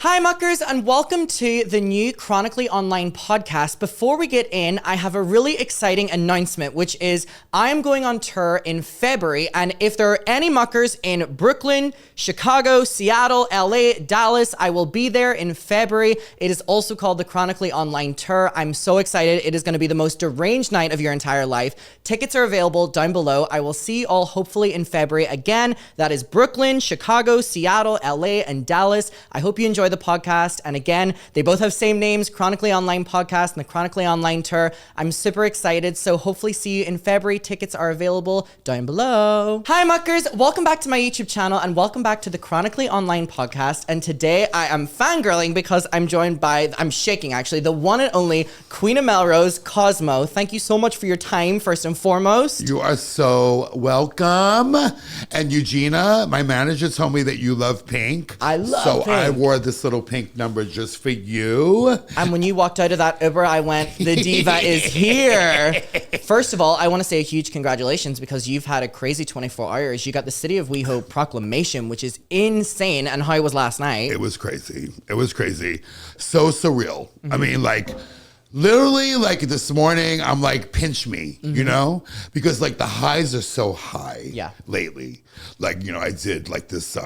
Hi muckers and welcome to the new Chronically Online podcast. Before we get in, I have a really exciting announcement, which is I am going on tour in February, and if there are any muckers in Brooklyn, Chicago, Seattle, LA, Dallas, I will be there in February. It is also called the Chronically Online Tour. I'm so excited. It is going to be the most deranged night of your entire life. Tickets are available down below. I will see you all hopefully in February. Again, that is Brooklyn, Chicago, Seattle, LA, and Dallas. I hope you enjoy the podcast. And again, they both have same names, Chronically Online Podcast and the Chronically Online Tour. I'm super excited. So hopefully see you in February. Tickets are available down below. Hi muckers, welcome back to my YouTube channel and welcome back to the Chronically Online Podcast. And today I am fangirling because I'm joined by, I'm shaking actually, the one and only Queen of Melrose, Cosmo. Thank you so much for your time, first and foremost. You are so welcome. And Eugenia, my manager, told me that you love pink. I love so pink. I wore this little pink number just for you. And when you walked out of that Uber, I went, the diva is here. First of all, I want to say a huge congratulations because you've had a crazy 24 hours. You got the City of We Hope proclamation, which is insane. And how it was last night. It was crazy. It was crazy. So surreal. I mean, like, literally, like this morning, I'm like, pinch me, you know? Because like the highs are so high lately. Like, you know, I did like this,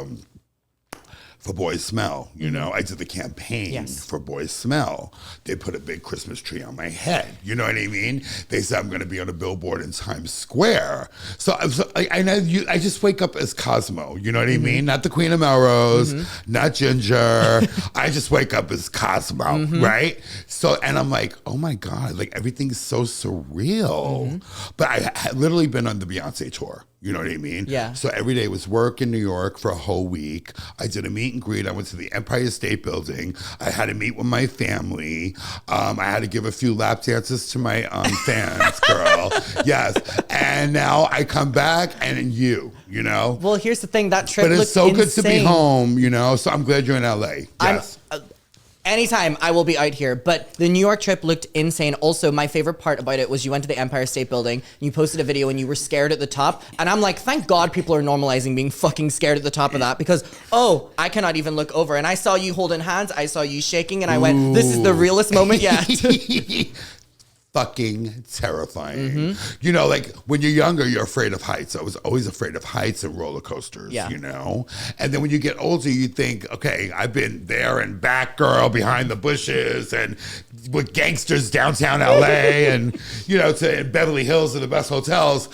for Boys Smell, you know, I did the campaign for Boys Smell. They put a big Christmas tree on my head. You know what I mean? They said I'm going to be on a billboard in Times Square. So I just wake up as Cosmo. You know what I mean? Not the Queen of Melrose, not Ginger. I just wake up as Cosmo, right? So, and I'm like, oh my God, like everything's so surreal. But I had literally been on the Beyonce tour. You know what I mean? Yeah. So every day was work in New York for a whole week. I did a meet and greet. I went to the Empire State Building. I had to meet with my family. I had to give a few lap dances to my fans, girl. Yes. And now I come back and you know? Well, here's the thing. That trip But it's so insane. good to be home, you know? So I'm glad you're in LA. Yes. Anytime I will be out here, but the New York trip looked insane. Also, my favorite part about it was you went to the Empire State Building, you posted a video and you were scared at the top. And I'm like, thank God people are normalizing being fucking scared at the top of that because, oh, I cannot even look over. And I saw you holding hands, I saw you shaking and I went, this is the realest moment yet. Fucking terrifying. You know, like when you're younger, you're afraid of heights. I was always afraid of heights and roller coasters, you know? And then when you get older, you think, okay, I've been there and back, girl, behind the bushes and with gangsters downtown LA and, you know, in Beverly Hills are the best hotels.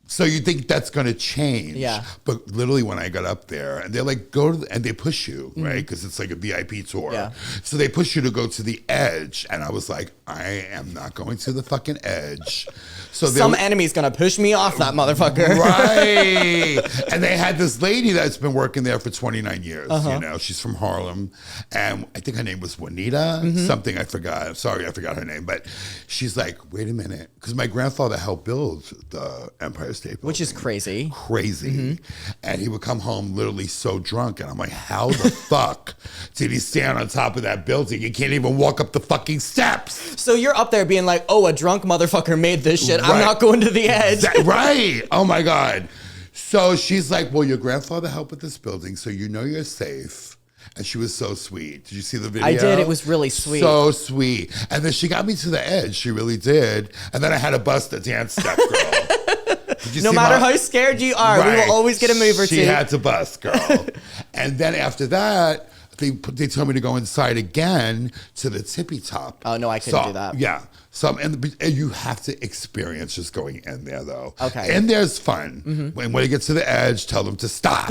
So you think that's going to change. Yeah. But literally when I got up there and they're like, go to and they push you, right? Because it's like a VIP tour. Yeah. So they push you to go to the edge. And I was like, I am not going to the fucking edge. So some enemy's going to push me off that motherfucker. Right. And they had this lady that's been working there for 29 years. You know, she's from Harlem. And I think her name was Juanita, something I forgot. Sorry, I forgot her name. But she's like, wait a minute. Because my grandfather helped build the Empire State Building. Which is crazy. Crazy. And he would come home literally so drunk. And I'm like, how the fuck did he stand on top of that building? You can't even walk up the fucking steps. So you're up there being like, oh, a drunk motherfucker made this shit. I'm not going to the edge. Right. Oh my God. So she's like, well, your grandfather helped with this building, so you know you're safe. And she was so sweet. Did you see the video? I did. It was really sweet. So sweet. And then she got me to the edge. She really did. And then I had to bust a dance step, girl. No matter how scared you are, we will always get a move or two. She had to bust, girl. And then after that, they told me to go inside again to the tippy top. Oh, no, I couldn't do that. Yeah. So and you have to experience just going in there, though. Okay. In there's fun. When you get to the edge, tell them to stop.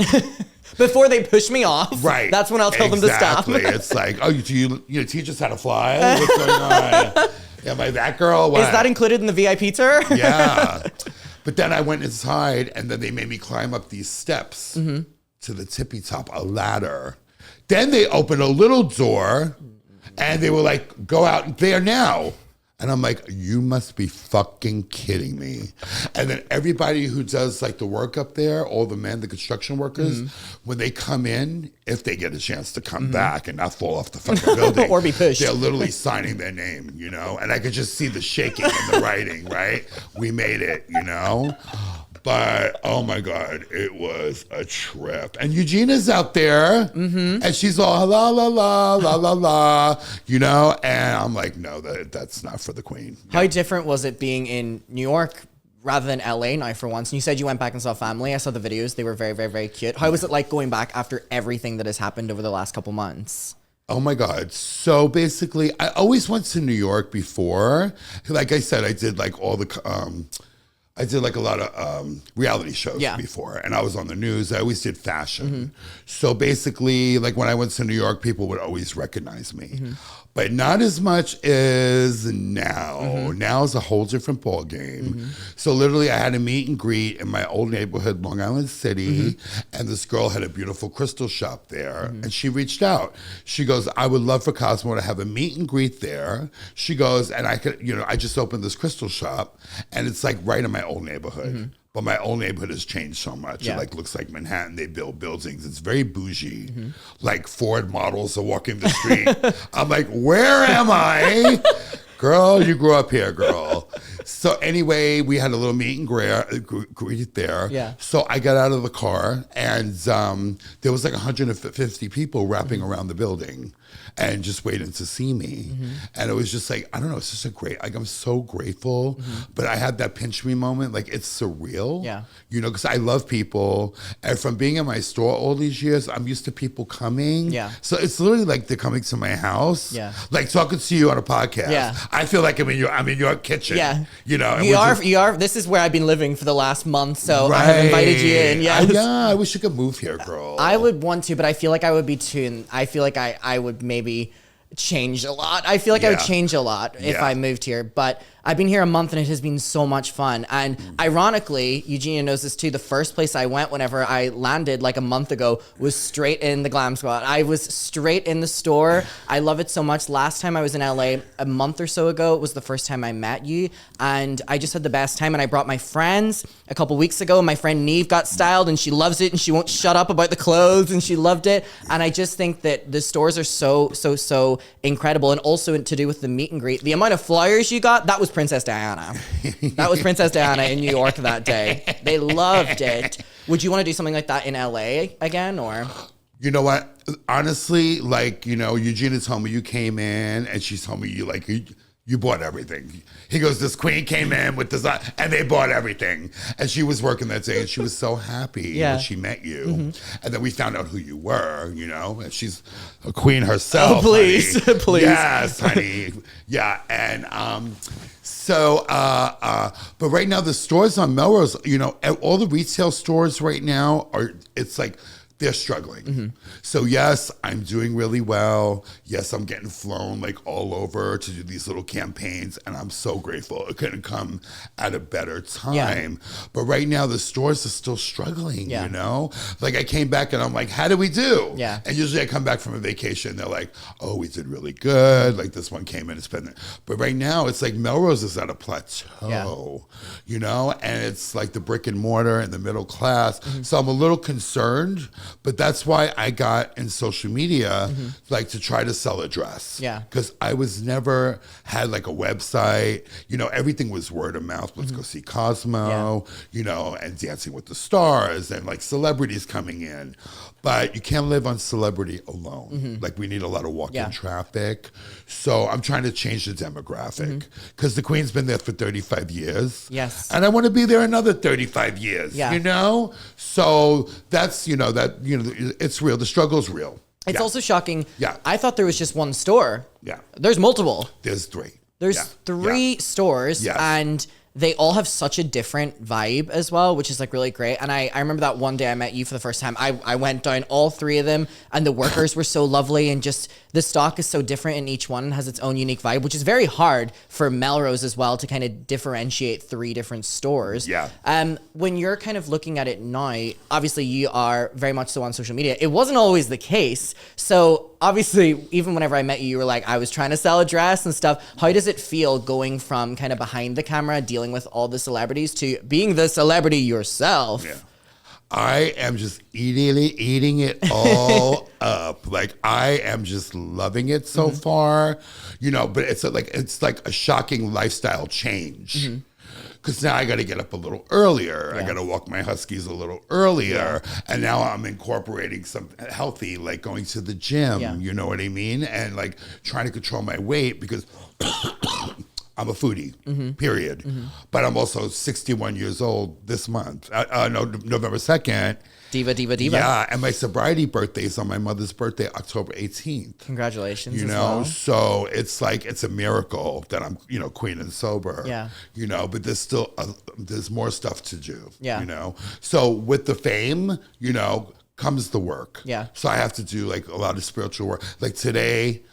Before they push me off. Right. That's when I'll tell them to stop. It's like, oh, you teach us how to fly? What's going on? Am I that girl? What? Is that included in the VIP tour? Yeah. But then I went inside, and then they made me climb up these steps to the tippy top, a ladder. Then they opened a little door, and they were like, go out there now. And I'm like, you must be fucking kidding me. And then everybody who does like the work up there, all the men, the construction workers, when they come in, if they get a chance to come back and not fall off the fucking building. Or be pushed. They're literally signing their name, you know? And I could just see the shaking and the writing, right? We made it, you know? But oh my God, it was a trip. And Eugenia's out there, and she's all la la la la la la, you know. And I'm like, no, that's not for the queen. How different was it being in New York rather than LA now for once? And you said you went back and saw family. I saw the videos; they were very, very, very cute. How was it like going back after everything that has happened over the last couple months? Oh my God. So basically, I always went to New York before. Like I said, I did like all the I did like a lot of reality shows before, and I was on the news. I always did fashion. So basically, like when I went to New York, people would always recognize me. But not as much as now. Now is a whole different ball game. So literally I had a meet and greet in my old neighborhood, Long Island City, and this girl had a beautiful crystal shop there, and she reached out. She goes, I would love for Cosmo to have a meet and greet there. She goes, and I could, you know, I just opened this crystal shop, and it's like right in my old neighborhood. But my old neighborhood has changed so much. It like looks like Manhattan. They build buildings. It's very bougie. Like Ford models are walking the street. I'm like, where am I? Girl, you grew up here, girl. So anyway, we had a little meet and greet there. Yeah. So I got out of the car, and there was like 150 people wrapping around the building and just waiting to see me. And it was just like, I don't know, it's just a great, like I'm so grateful. But I had that pinch me moment, like it's surreal. Yeah. You know, because I love people. And from being in my store all these years, I'm used to people coming. Yeah. So it's literally like they're coming to my house. Yeah. Like talking to you on a podcast. Yeah. I feel like I'm in your kitchen. Yeah. You know. You are. This is where I've been living for the last month, so I have invited you in. Yes. Yeah. I wish you could move here, girl. I would want to, but I feel like I would be too. And I feel like I would maybe change a lot. I feel like I would change a lot if I moved here, but I've been here a month and it has been so much fun. And ironically, Eugenia knows this too, the first place I went whenever I landed like a month ago was straight in the Glam Squad. I was straight in the store. I love it so much. Last time I was in LA a month or so ago, it was the first time I met you, and I just had the best time. And I brought my friends a couple weeks ago. My friend Neve got styled and she loves it and she won't shut up about the clothes and she loved it. And I just think that the stores are so incredible. And also to do with the meet and greet, the amount of flyers you got, that was Princess Diana. That was Princess Diana in New York that day. They loved it. Would you want to do something like that in LA again, or? You know what? Honestly, like, you know, Eugenia told me you came in and she told me you bought everything. He goes, this queen came in with this, and they bought everything. And she was working that day, and she was so happy when she met you. And then we found out who you were, you know, and she's a queen herself. Oh, please, honey. please. Yes, honey. Yeah, and but right now the stores on Melrose, you know, all the retail stores right now it's like, they're struggling. So yes, I'm doing really well. Yes, I'm getting flown like all over to do these little campaigns, and I'm so grateful. It couldn't come at a better time. But right now the stores are still struggling, you know? Like I came back and I'm like, how do we do? And usually I come back from a vacation, they're like, oh, we did really good. Like this one came in and spent it. But right now it's like Melrose is at a plateau, you know? And it's like the brick and mortar and the middle class. So I'm a little concerned. But that's why I got in social media, like to try to sell a dress. Because I was never had like a website. You know, everything was word of mouth. Let's go see Cosmo, you know, and Dancing with the Stars and like celebrities coming in. But you can't live on celebrity alone. Like we need a lot of walk-in traffic. So I'm trying to change the demographic because the Queen's been there for 35 years. And I want to be there another 35 years, you know? So that's, you know, it's real. The struggle's real. It's also shocking. I thought there was just one store. There's multiple. There's three. There's three stores, and they all have such a different vibe as well, which is like really great. And I remember that one day I met you for the first time. I went down all three of them, and the workers were so lovely, and just the stock is so different in each one and has its own unique vibe, which is very hard for Melrose as well to kind of differentiate three different stores. When you're kind of looking at it now, obviously you are very much so on social media. It wasn't always the case. So obviously, even whenever I met you, you were like, I was trying to sell a dress and stuff. How does it feel going from kind of behind the camera, dealing with all the celebrities, to being the celebrity yourself? I am just eating it all up. Like I am just loving it so far, you know, but it's like a shocking lifestyle change. because now I got to get up a little earlier. Yeah. I got to walk my huskies a little earlier. And now I'm incorporating some healthy, like going to the gym, you know what I mean? And like trying to control my weight because I'm a foodie, period. But I'm also 61 years old this month. November 2nd. Diva. Yeah, and my sobriety birthday is on my mother's birthday, October 18th. Congratulations. You know, well. so it's like, it's a miracle that I'm, you know, clean and sober. Yeah. You know, but there's still, there's more stuff to do. Yeah. You know, so with the fame, you know, comes the work. Yeah. So I have to do like a lot of spiritual work. Like today,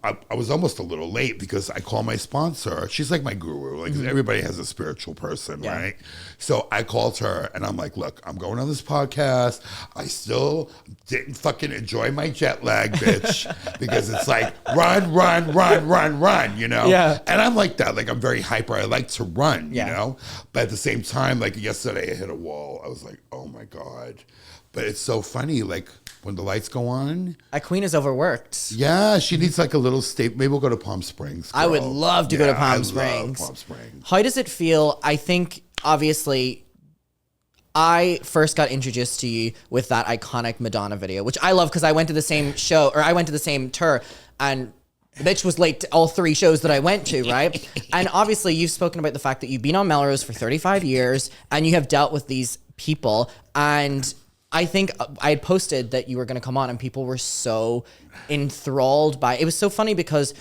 I was almost a little late because I call my sponsor. She's like my guru. Like everybody has a spiritual person, right? So I called her and I'm like, look, I'm going on this podcast. I still didn't fucking enjoy my jet lag, bitch, because it's like run, you know? Yeah. And I'm like that. Like I'm very hyper. I like to run, you know? But at the same time, like yesterday I hit a wall. I was like, oh my God. But it's so funny, like when the lights go on. A queen is overworked. Yeah, she needs like a little state. Maybe we'll go to Palm Springs. Girl. I would love to go to Palm Springs. Love Palm Springs. How does it feel? I think, obviously, I first got introduced to you with that iconic Madonna video, which I love because I went to the same show, or I went to the same tour, and the bitch was late to all 3 shows that I went to, right? And obviously, you've spoken about the fact that you've been on Melrose for 35 years, and you have dealt with these people, and I think I had posted that you were going to come on and people were so enthralled by it. Was so funny because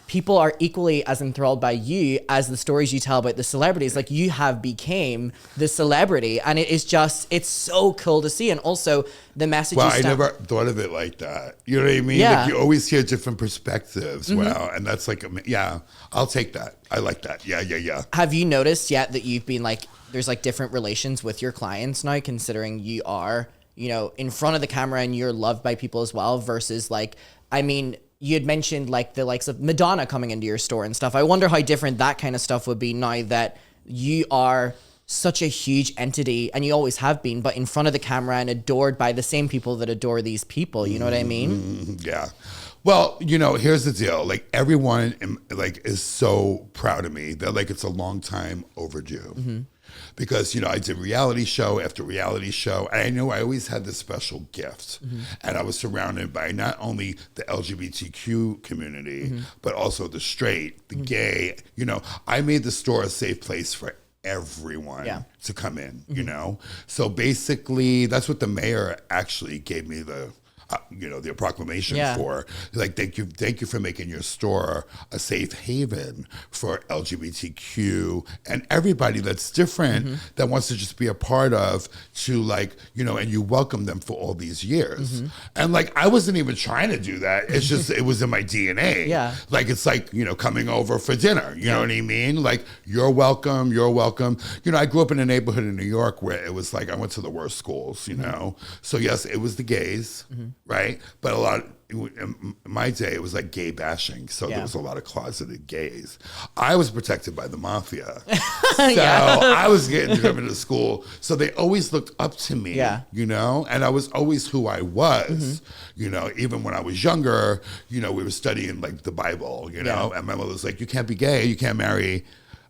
people are equally as enthralled by you as the stories you tell about the celebrities. Like you have became the celebrity and it is just, it's so cool to see. And also the message. Well, I never thought of it like that. You know what I mean? Yeah. Like you always hear different perspectives. Wow. And that's like, yeah, I'll take that. I like that. Yeah. Have you noticed yet that you've been like, there's like different relations with your clients now, considering you are, you know, in front of the camera and you're loved by people as well versus like, I mean, you had mentioned like the likes of Madonna coming into your store and stuff. I wonder how different that kind of stuff would be now that you are such a huge entity and you always have been, but in front of the camera and adored by the same people that adore these people. You know what I mean? Yeah. Well, you know, here's the deal. Like everyone like is so proud of me that like it's a long time overdue. Because, you know, I did reality show after reality show. And I knew I always had this special gift. And I was surrounded by not only the LGBTQ community, but also the straight, the gay. You know, I made the store a safe place for everyone to come in, you know? So basically, that's what the mayor actually gave me the the proclamation for. Like, thank you for making your store a safe haven for LGBTQ and everybody that's different that wants to just be a part of, to like, you know, and you welcome them for all these years. And like, I wasn't even trying to do that. It's just, it was in my DNA. Yeah. Like, it's like, you know, coming over for dinner, you know what I mean? Like, you're welcome. You know, I grew up in a neighborhood in New York where it was like, I went to the worst schools, you know? So yes, it was the gays. Right? But a lot, in my day, it was like gay bashing. So there was a lot of closeted gays. I was protected by the Mafia. So I was getting driven to school. So they always looked up to me, you know? And I was always who I was, you know? Even when I was younger, you know, we were studying like the Bible, you know? And my mother was like, you can't be gay. You can't marry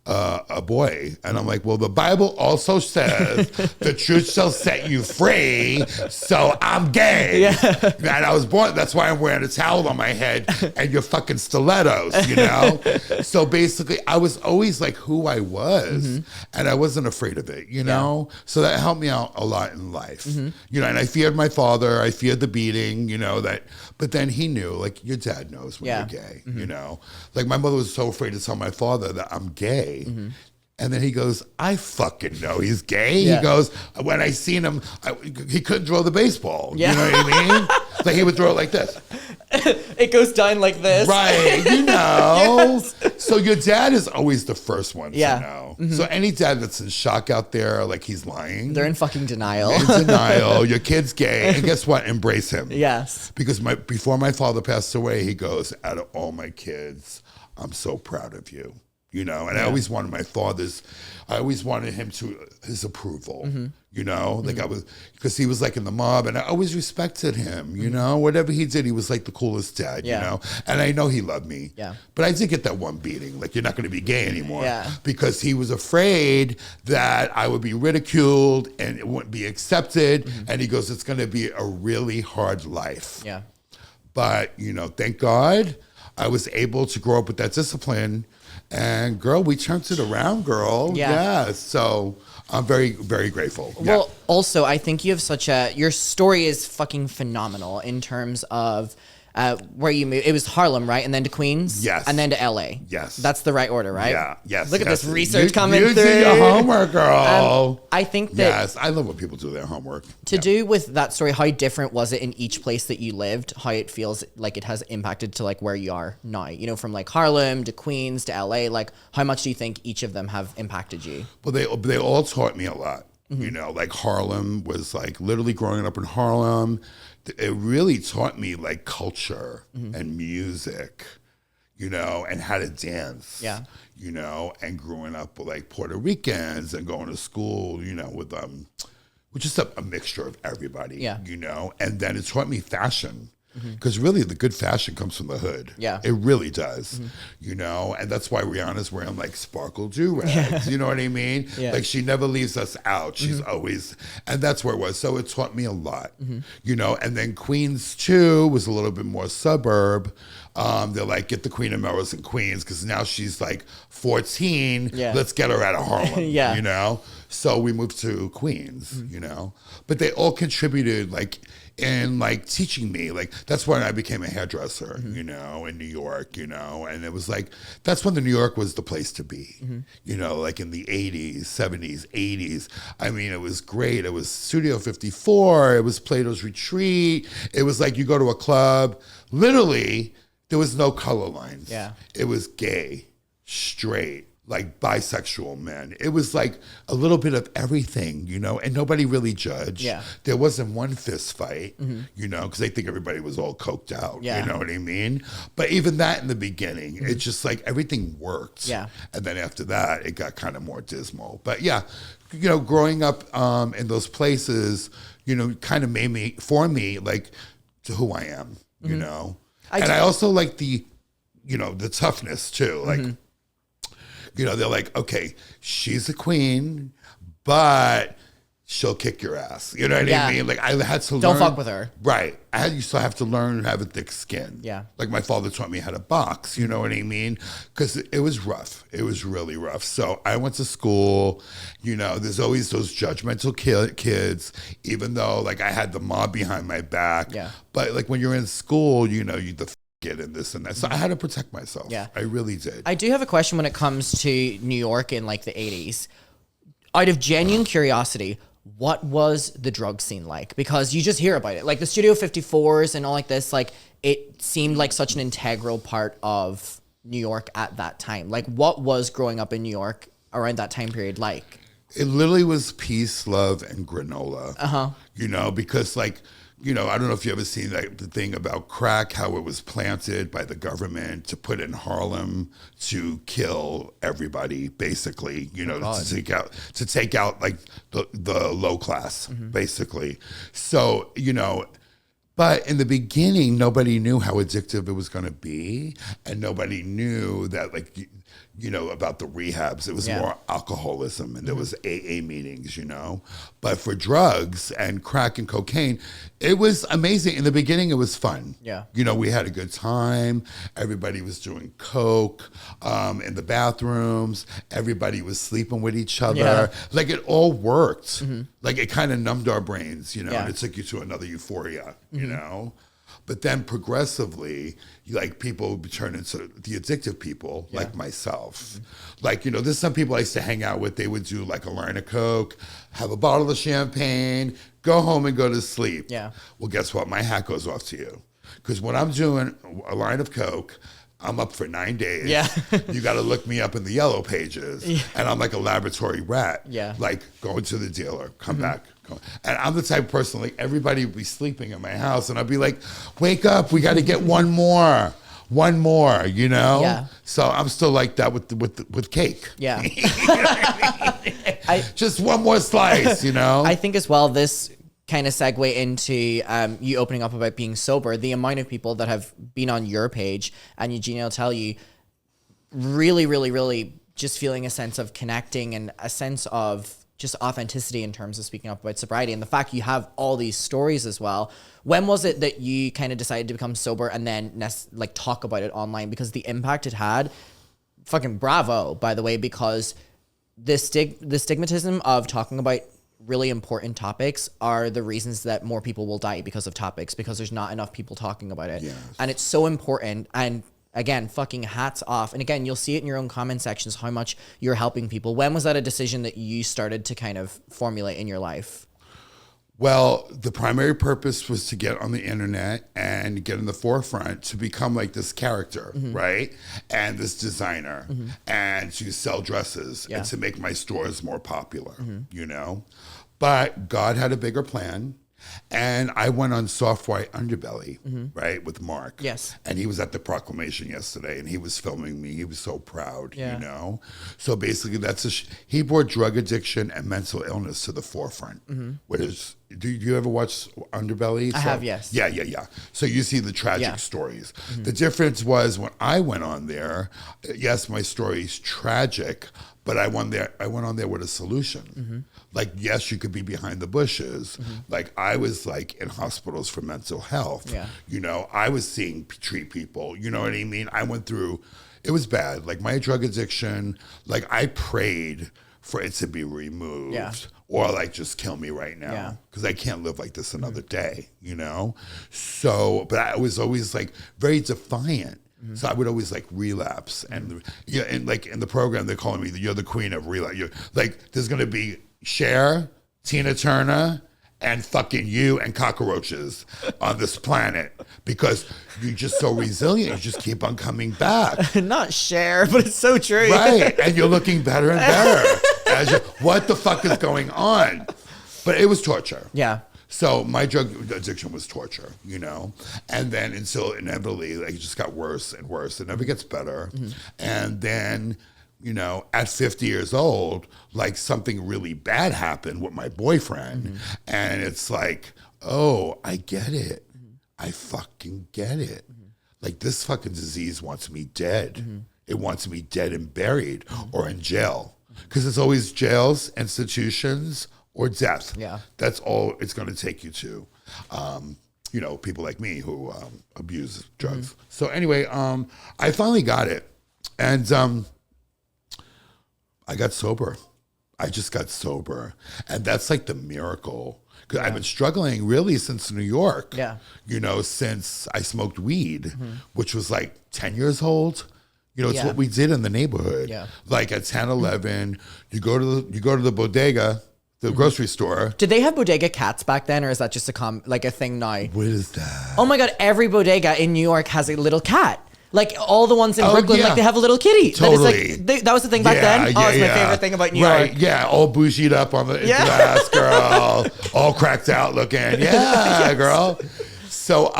a boy. And I'm like, well, the Bible also says the truth shall set you free, so I'm gay. And I was born, that's why I'm wearing a towel on my head and your fucking stilettos, you know? So basically, I was always like who I was, and I wasn't afraid of it, you know? So that helped me out a lot in life. You know, and I feared my father, I feared the beating, you know, that, but then he knew, like, your dad knows when you're gay, you know? Like, my mother was so afraid to tell my father that I'm gay. And then he goes, I fucking know he's gay. He goes, when I seen him, he couldn't throw the baseball. You know what I mean? Like, he would throw it like this. It goes down like this. Right, you know. So your dad is always the first one to know. So any dad that's in shock out there, like, he's lying. They're in fucking denial. In denial. Your kid's gay. And guess what? Embrace him. Yes. Because before my father passed away, he goes, out of all my kids, I'm so proud of you. you know, and I always wanted I always wanted his approval, you know, like because he was like in the mob, and I always respected him, you know, whatever he did, he was like the coolest dad, you know, and I know he loved me, but I did get that one beating, like, you're not going to be gay anymore, because he was afraid that I would be ridiculed and it wouldn't be accepted, and he goes, it's going to be a really hard life. But, you know, thank God I was able to grow up with that discipline. And girl, we turned it around, girl. Yeah. So I'm very, very grateful. Well, also, I think you have your story is fucking phenomenal in terms of where you moved. It was Harlem, right? And then to Queens? Yes. And then to LA? Yes. That's the right order, right? Yeah. Yes. Look at this research coming through. You your homework, girl. I think that... Yes, I love when people do their homework. To do with that story, how different was it in each place that you lived? How it feels like it has impacted to like where you are now? You know, from like Harlem to Queens to LA, like how much do you think each of them have impacted you? Well, they all taught me a lot. You know, like Harlem was like literally growing up in Harlem. It really taught me like culture and music, you know, and how to dance, you know, and growing up with like Puerto Ricans and going to school, you know, with just a mixture of everybody, you know, and then it taught me fashion. Because really the good fashion comes from the hood. It really does. You know, and that's why Rihanna's wearing like sparkle do-rags. You know what I mean? Like she never leaves us out. She's always, and that's where it was. So it taught me a lot, you know, and then Queens too was a little bit more suburb. They're like, get the queen of Melrose in Queens because now she's like 14. Let's get her out of Harlem, you know? So we moved to Queens, you know? But they all contributed like, and like teaching me, like that's when I became a hairdresser, you know, in New York, you know, and it was like, that's when the New York was the place to be, you know, like in the 80s, 70s, 80s. I mean, it was great. It was Studio 54. It was Plato's Retreat. It was like you go to a club, literally, there was no color lines. It was gay, straight, like bisexual men. It was like a little bit of everything, you know, and nobody really judged. There wasn't one fist fight, you know, because they think everybody was all coked out, you know what I mean? But even that in the beginning, it's just like everything worked. And then after that, it got kind of more dismal. But yeah, you know, growing up in those places, you know, kind of formed me like to who I am, you know? I also like the, you know, the toughness too. Like, you know, they're like, okay, she's a queen, but she'll kick your ass. You know what I mean? Like I had to learn. Don't fuck with her. Right. You still have to learn to have a thick skin. Like my father taught me how to box. You know what I mean? Because it was rough. It was really rough. So I went to school. You know, there's always those judgmental kids, even though like I had the mob behind my back. But like when you're in school, you know, get in this and that. So I had to protect myself. I really did. I do have a question when it comes to New York in like the 80s. Out of genuine curiosity, what was the drug scene like? Because you just hear about it. Like the Studio 54s and all like this, like it seemed like such an integral part of New York at that time. Like what was growing up in New York around that time period like? It literally was peace, love, and granola. You know, because like, you know, I don't know if you ever seen the thing about crack, how it was planted by the government to put in Harlem to kill everybody, basically, you know, to take out like the low class, basically. So, you know, but in the beginning, nobody knew how addictive it was going to be. And nobody knew that like, you know, about the rehabs. It was more alcoholism and there was AA meetings, you know. But for drugs and crack and cocaine, it was amazing. In the beginning, it was fun. You know, we had a good time. Everybody was doing coke in the bathrooms. Everybody was sleeping with each other. Like it all worked. Like it kind of numbed our brains, you know, and it took you to another euphoria, you know. But then progressively, like people would turn into the addictive people, like myself. Like, you know, there's some people I used to hang out with. They would do like a line of coke, have a bottle of champagne, go home and go to sleep. Well, guess what? My hat goes off to you. Because when I'm doing a line of coke, I'm up for 9 days. You got to look me up in the yellow pages. And I'm like a laboratory rat. Like going to the dealer, come back. And I'm the type of person, like everybody would be sleeping in my house and I'd be like, wake up, we got to get one more. one more, you know? Yeah. So I'm still like that with cake. Yeah. You know what I mean? Just one more slice, you know? I think as well, this kind of segue into you opening up about being sober. The amount of people that have been on your page, and Eugenia will tell you, really, really, really just feeling a sense of connecting and a sense of just authenticity in terms of speaking up about sobriety, and the fact you have all these stories as well. When was it that you kind of decided to become sober and then like talk about it online? Because the impact it had, fucking bravo, by the way, because the stigmatism of talking about really important topics are the reasons that more people will die because of topics, because there's not enough people talking about it. Yes. And it's so important. And again, fucking hats off. And again, you'll see it in your own comment sections how much you're helping people. When was that a decision that you started to kind of formulate in your life? Well, the primary purpose was to get on the internet and get in the forefront to become like this character, right? And this designer, and to sell dresses and to make my stores more popular, you know? But God had a bigger plan. And I went on Soft White Underbelly, right, with Mark. Yes. And he was at the proclamation yesterday, and he was filming me. He was so proud, you know? So basically, he brought drug addiction and mental illness to the forefront. Do you ever watch Underbelly? I have, yes. Yeah. So you see the tragic stories. The difference was when I went on there, yes, my story's tragic, but I went on there with a solution. Like, yes, you could be behind the bushes. Like, I was like in hospitals for mental health. You know, I was treat people. You know what I mean? I went through, it was bad. Like my drug addiction, like I prayed for it to be removed or like just kill me right now because I can't live like this another day, you know? So, but I was always like very defiant. So I would always like relapse, and and like in the program they're calling me you're the queen of relapse. You're like there's gonna be Cher, Tina Turner, and fucking you and cockroaches on this planet because you're just so resilient. You just keep on coming back. Not Cher, but it's so true. Right, and you're looking better and better. What the fuck is going on? But it was torture. Yeah. So my drug addiction was torture, you know? And then until inevitably, like, it just got worse and worse. It never gets better. And then, you know, at 50 years old, like something really bad happened with my boyfriend. And it's like, oh, I get it. I fucking get it. Like this fucking disease wants me dead. It wants me dead and buried or in jail. Because it's always jails, institutions, or death. Yeah. That's all it's going to take you to. You know, people like me who abuse drugs. So anyway, I finally got it. And I got sober. I just got sober. And that's like the miracle. Because I've been struggling really since New York. Yeah. You know, since I smoked weed, which was like 10 years old. You know, it's what we did in the neighborhood. Yeah. Like at 10, 11, you go to the bodega, the grocery store. Did they have bodega cats back then, or is that just a thing now? What is that? Oh my God, every bodega in New York has a little cat. Like all the ones in Brooklyn, like they have a little kitty. Totally. That was the thing back then. Oh, it's my favorite thing about New York. Yeah, all bougied up on the glass, girl. All cracked out looking. Yeah, girl. So,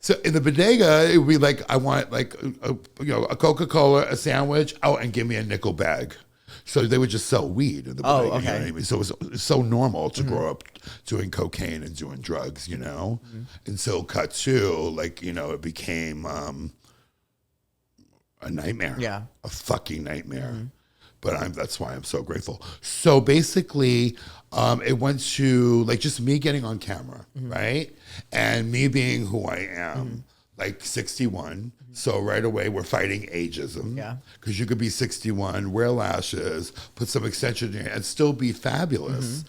so in the bodega, it would be like, I want like a Coca-Cola, a sandwich, and give me a nickel bag. So they would just sell weed in the bodega. You know what I mean? So it was so normal to grow up doing cocaine and doing drugs, you know? Until cut to, like, you know, it became a nightmare. Yeah. A fucking nightmare. But that's why I'm so grateful. So basically, it went to like just me getting on camera, right? And me being who I am, like 61. So right away we're fighting ageism. Yeah. Because you could be 61, wear lashes, put some extension in your hair, and still be fabulous.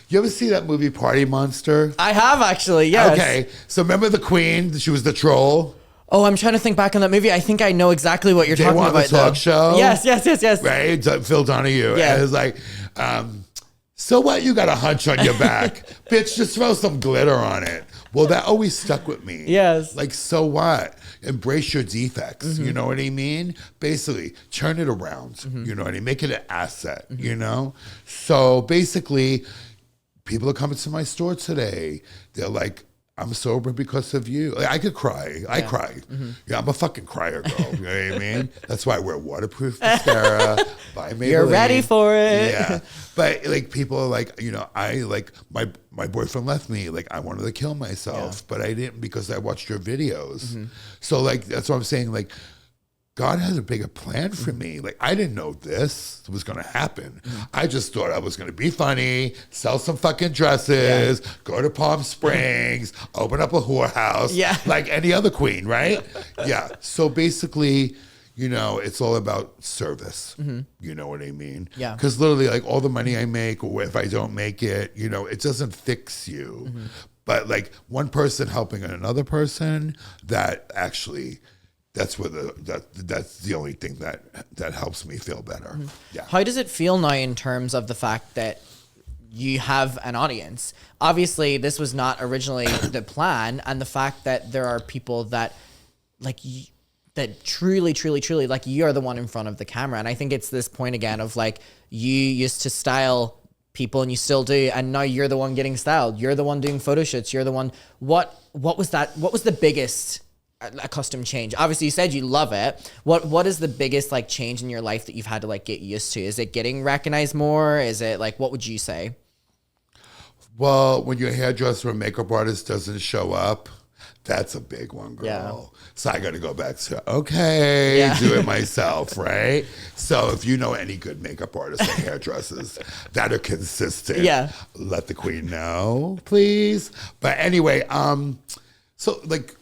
You ever see that movie Party Monster? I have actually, yes. Okay. So remember the queen? She was the troll. Oh, I'm trying to think back on that movie. I think I know exactly what you're talking about. The talk show? Yes. Right? Phil Donahue. Yeah. And it's like, so what? You got a hunch on your back. Bitch, just throw some glitter on it. Well, that always stuck with me. Yes. Like, so what? Embrace your defects. You know what I mean? Basically, turn it around. You know what I mean? Make it an asset, you know? So basically, people are coming to my store today. They're like, I'm sober because of you. Like, I could cry. I cry. Yeah, I'm a fucking crier, girl. You know what I mean? That's why I wear waterproof mascara. Buy Maybelline. You're ready for it. Yeah. But like people are like, I like my boyfriend left me. Like I wanted to kill myself, but I didn't because I watched your videos. So like that's what I'm saying. Like God has a bigger plan for me. Like I didn't know this was going to happen. I just thought I was going to be funny, sell some fucking dresses, go to Palm Springs, open up a whorehouse, like any other queen, right? Yeah. So basically, it's all about service. You know what I mean? Yeah. Because literally, like all the money I make, or if I don't make it, it doesn't fix you. But like one person helping another person, that actually. That's that's the only thing that helps me feel better. Yeah. How does it feel now in terms of the fact that you have an audience? Obviously, this was not originally the plan, and the fact that there are people that like that truly, like you are the one in front of the camera. And I think it's this point again of like you used to style people and you still do, and now you're the one getting styled. You're the one doing photo shoots. You're the one. What was that? What was the biggest a custom change? Obviously you said you love it. What is the biggest like change in your life that you've had to like get used to? Is it getting recognized more? Is it like, what would you say? Well, when your hairdresser or makeup artist doesn't show up, that's a big one, girl. Yeah. So I got to go back to, do it myself, right? So if you know any good makeup artists and hairdressers that are consistent, let the queen know, please. But anyway, so like,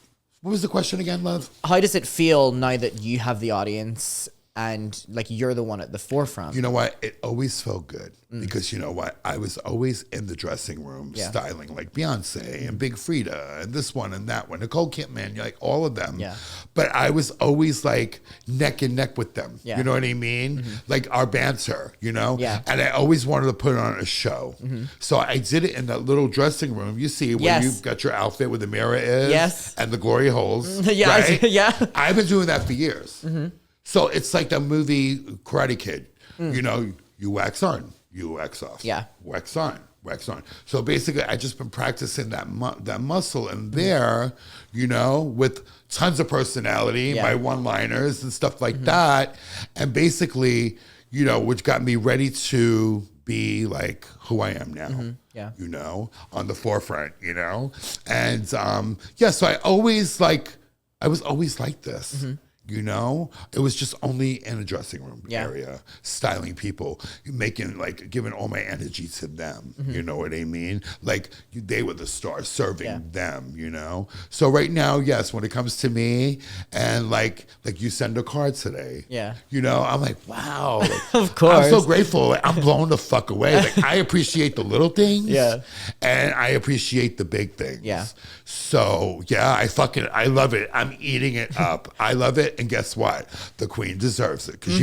what was the question again, love? How does it feel now that you have the audience and like you're the one at the forefront? You know what? It always felt good because you know what? I was always in the dressing room styling like Beyonce and Big Frida and this one and that one, Nicole Kidman, like all of them. Yeah. But I was always like neck and neck with them. Yeah. You know what I mean? Like our banter, Yeah. And I always wanted to put on a show. So I did it in that little dressing room. You see where you've got your outfit where the mirror is and the glory holes. Right? Yeah. I've been doing that for years. So it's like the movie Karate Kid. You wax on, you wax off. Yeah. Wax on, wax on. So basically, I just been practicing that muscle in there, with tons of personality, my one-liners and stuff like that. And basically, which got me ready to be like who I am now. On the forefront, And so I was always like this. It was just only in a dressing room area, styling people, giving all my energy to them. You know what I mean? Like they were the stars, serving them, So right now, yes, when it comes to me and like you send a card today, I'm like, wow, of course. I'm so grateful. I'm blown the fuck away. Like I appreciate the little things and I appreciate the big things. So I love it. I'm eating it up. I love it. And guess what? The queen deserves it because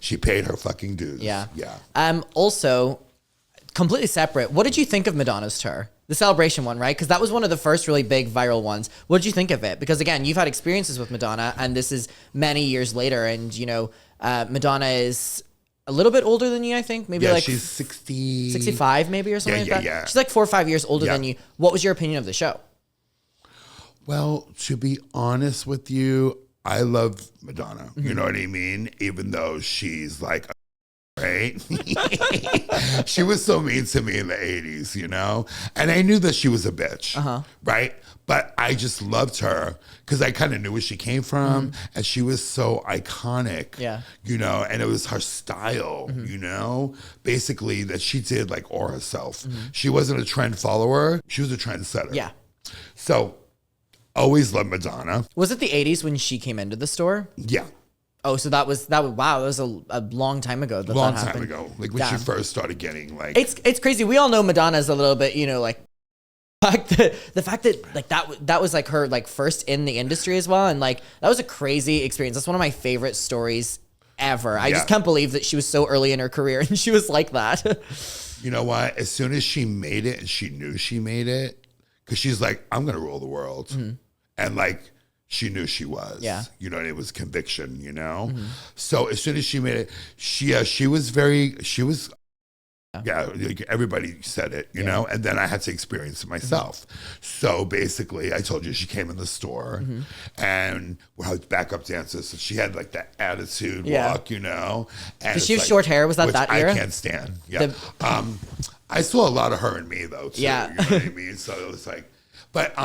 she paid her fucking dues. Yeah. Also, completely separate, what did you think of Madonna's tour? The celebration one, right? Because that was one of the first really big viral ones. What did you think of it? Because again, you've had experiences with Madonna, and this is many years later. And Madonna is a little bit older than you, I think. Maybe like she's 65 maybe or something like that. Yeah. She's like 4 or 5 years older than you. What was your opinion of the show? Well, to be honest with you, I love Madonna. You know what I mean? Even though she's like, right? She was so mean to me in the 80s, And I knew that she was a bitch, right? But I just loved her because I kind of knew where she came from. And she was so iconic, and it was her style, basically that she did like all herself. She wasn't a trend follower. She was a trendsetter. Yeah. So always loved Madonna. Was it the 80s when she came into the store? Yeah. Oh, so that was wow, that was a long time ago. Long time ago. Like when she first started getting like It's crazy. We all know Madonna's a little bit, like the fact that like that was like her like first in the industry as well, and like that was a crazy experience. That's one of my favorite stories ever. I just can't believe that she was so early in her career and she was like that. You know what? As soon as she made it and she knew she made it, because she's like, I'm gonna rule the world. And like she knew she was. Yeah. And it was conviction, So as soon as she made it, she was Yeah, like everybody said it, you know, and then I had to experience it myself. So basically, I told you she came in the store and we're her backup dancers. So she had like that attitude walk, you know. And did she have short hair? Was that era? I can't stand. Yeah. I saw a lot of her in me though, too. Yeah. You know what I mean? So it was like, but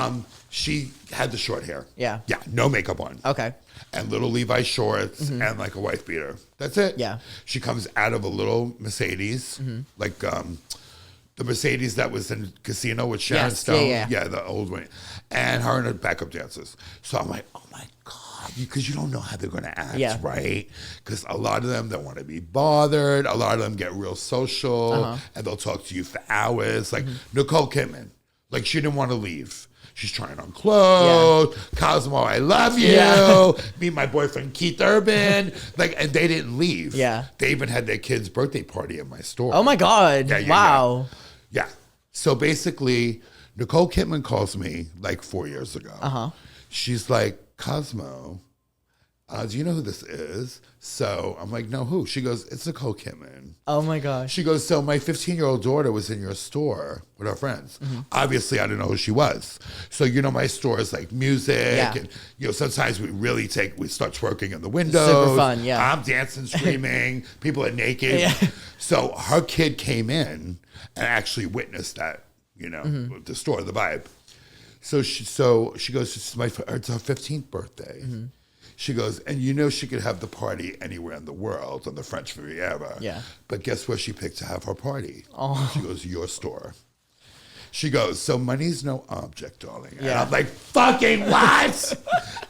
she had the short hair. Yeah. Yeah, no makeup on. Okay. And little Levi shorts and like a wife beater. That's it. Yeah. She comes out of a little Mercedes, like the Mercedes that was in Casino with Sharon Stone. Yeah, the old one. And her and her backup dancers. So I'm like, oh my God, because you don't know how they're going to act, right? Because a lot of them don't want to be bothered. A lot of them get real social and they'll talk to you for hours. Like Nicole Kidman, like she didn't want to leave. She's trying on clothes. Cosmo, I love you. Me, my boyfriend Keith Urban. Like, and they didn't leave. Yeah. They even had their kid's birthday party at my store. Oh my God. Wow. Yeah. So basically, Nicole Kidman calls me like 4 years ago. She's like, Cosmo, do you know who this is? So I'm like, no, who? She goes, it's Nicole Kidman. Oh my gosh. She goes, so my 15-year-old daughter was in your store with her friends. Obviously, I didn't know who she was. So, you know, my store is like music. And, you know, sometimes we start twerking in the windows. Super fun, I'm dancing, screaming. People are naked. So her kid came in and actually witnessed that, you know, the store, the vibe. So she goes, it's her 15th birthday. She goes, and you know she could have the party anywhere in the world on the French Riviera. Yeah. But guess where she picked to have her party? She goes, your store. She goes, so money's no object, darling. And I'm like, fucking what?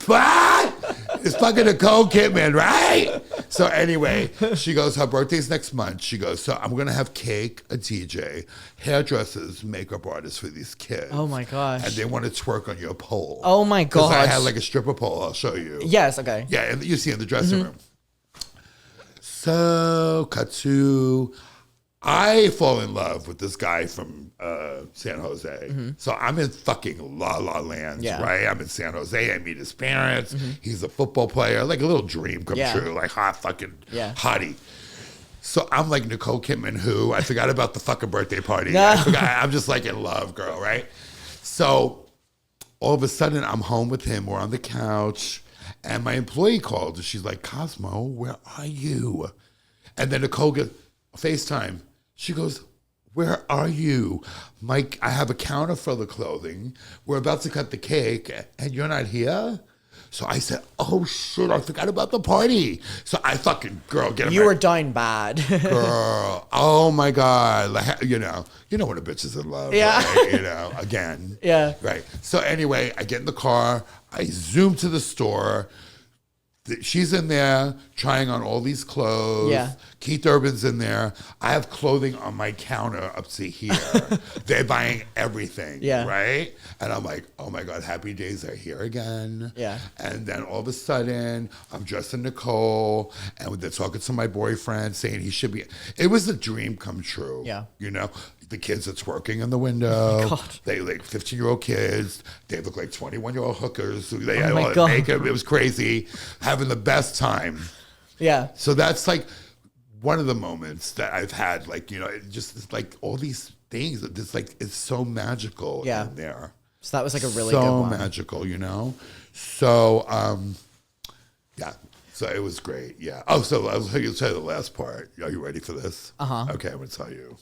What? It's fucking Nicole Kidman, right? So anyway, she goes, her birthday's next month. She goes, so I'm going to have cake, a DJ, hairdressers, makeup artists for these kids. Oh my gosh. And they want to twerk on your pole. Oh my gosh. Because I had like a stripper pole. I'll show you. Yes, okay. Yeah, and you see in the dressing room. So, cut to, I fall in love with this guy from San Jose. So I'm in fucking La La Land, right? I'm in San Jose. I meet his parents. He's a football player, like a little dream come true, like hot fucking hottie. So I'm like Nicole Kidman, who I forgot about the fucking birthday party. I'm just like in love, girl, right? So all of a sudden I'm home with him. We're on the couch. And my employee called and she's like, Cosmo, where are you? And then Nicole gets FaceTime. She goes, where are you? Mike, I have a counter full of clothing. We're about to cut the cake and you're not here? So I said, oh shit, I forgot about the party. So I fucking, girl, get him. You were dying bad. Girl, oh my God. Like, you know when a bitch is in love, right? You know, again. Right. So anyway, I get in the car. I zoom to the store. She's in there trying on all these clothes. Keith Urban's in there. I have clothing on my counter up to here. They're buying everything, right? And I'm like, oh my God, Happy Days are here again. And then all of a sudden, I'm dressing Nicole, and they're talking to my boyfriend, saying he should be. It was a dream come true. You know, the kids are twerking in the window. Oh they like 15-year-old kids. They look like 21-year-old hookers. They had all that makeup. It was crazy. Having the best time. So that's like one of the moments that I've had, like, you know, it just it's like all these things. It's like it's so magical in there. So that was like a really good one. So magical, you know. So so it was great. Oh, so I'll tell you the last part. Are you ready for this? Okay, I'm gonna tell you.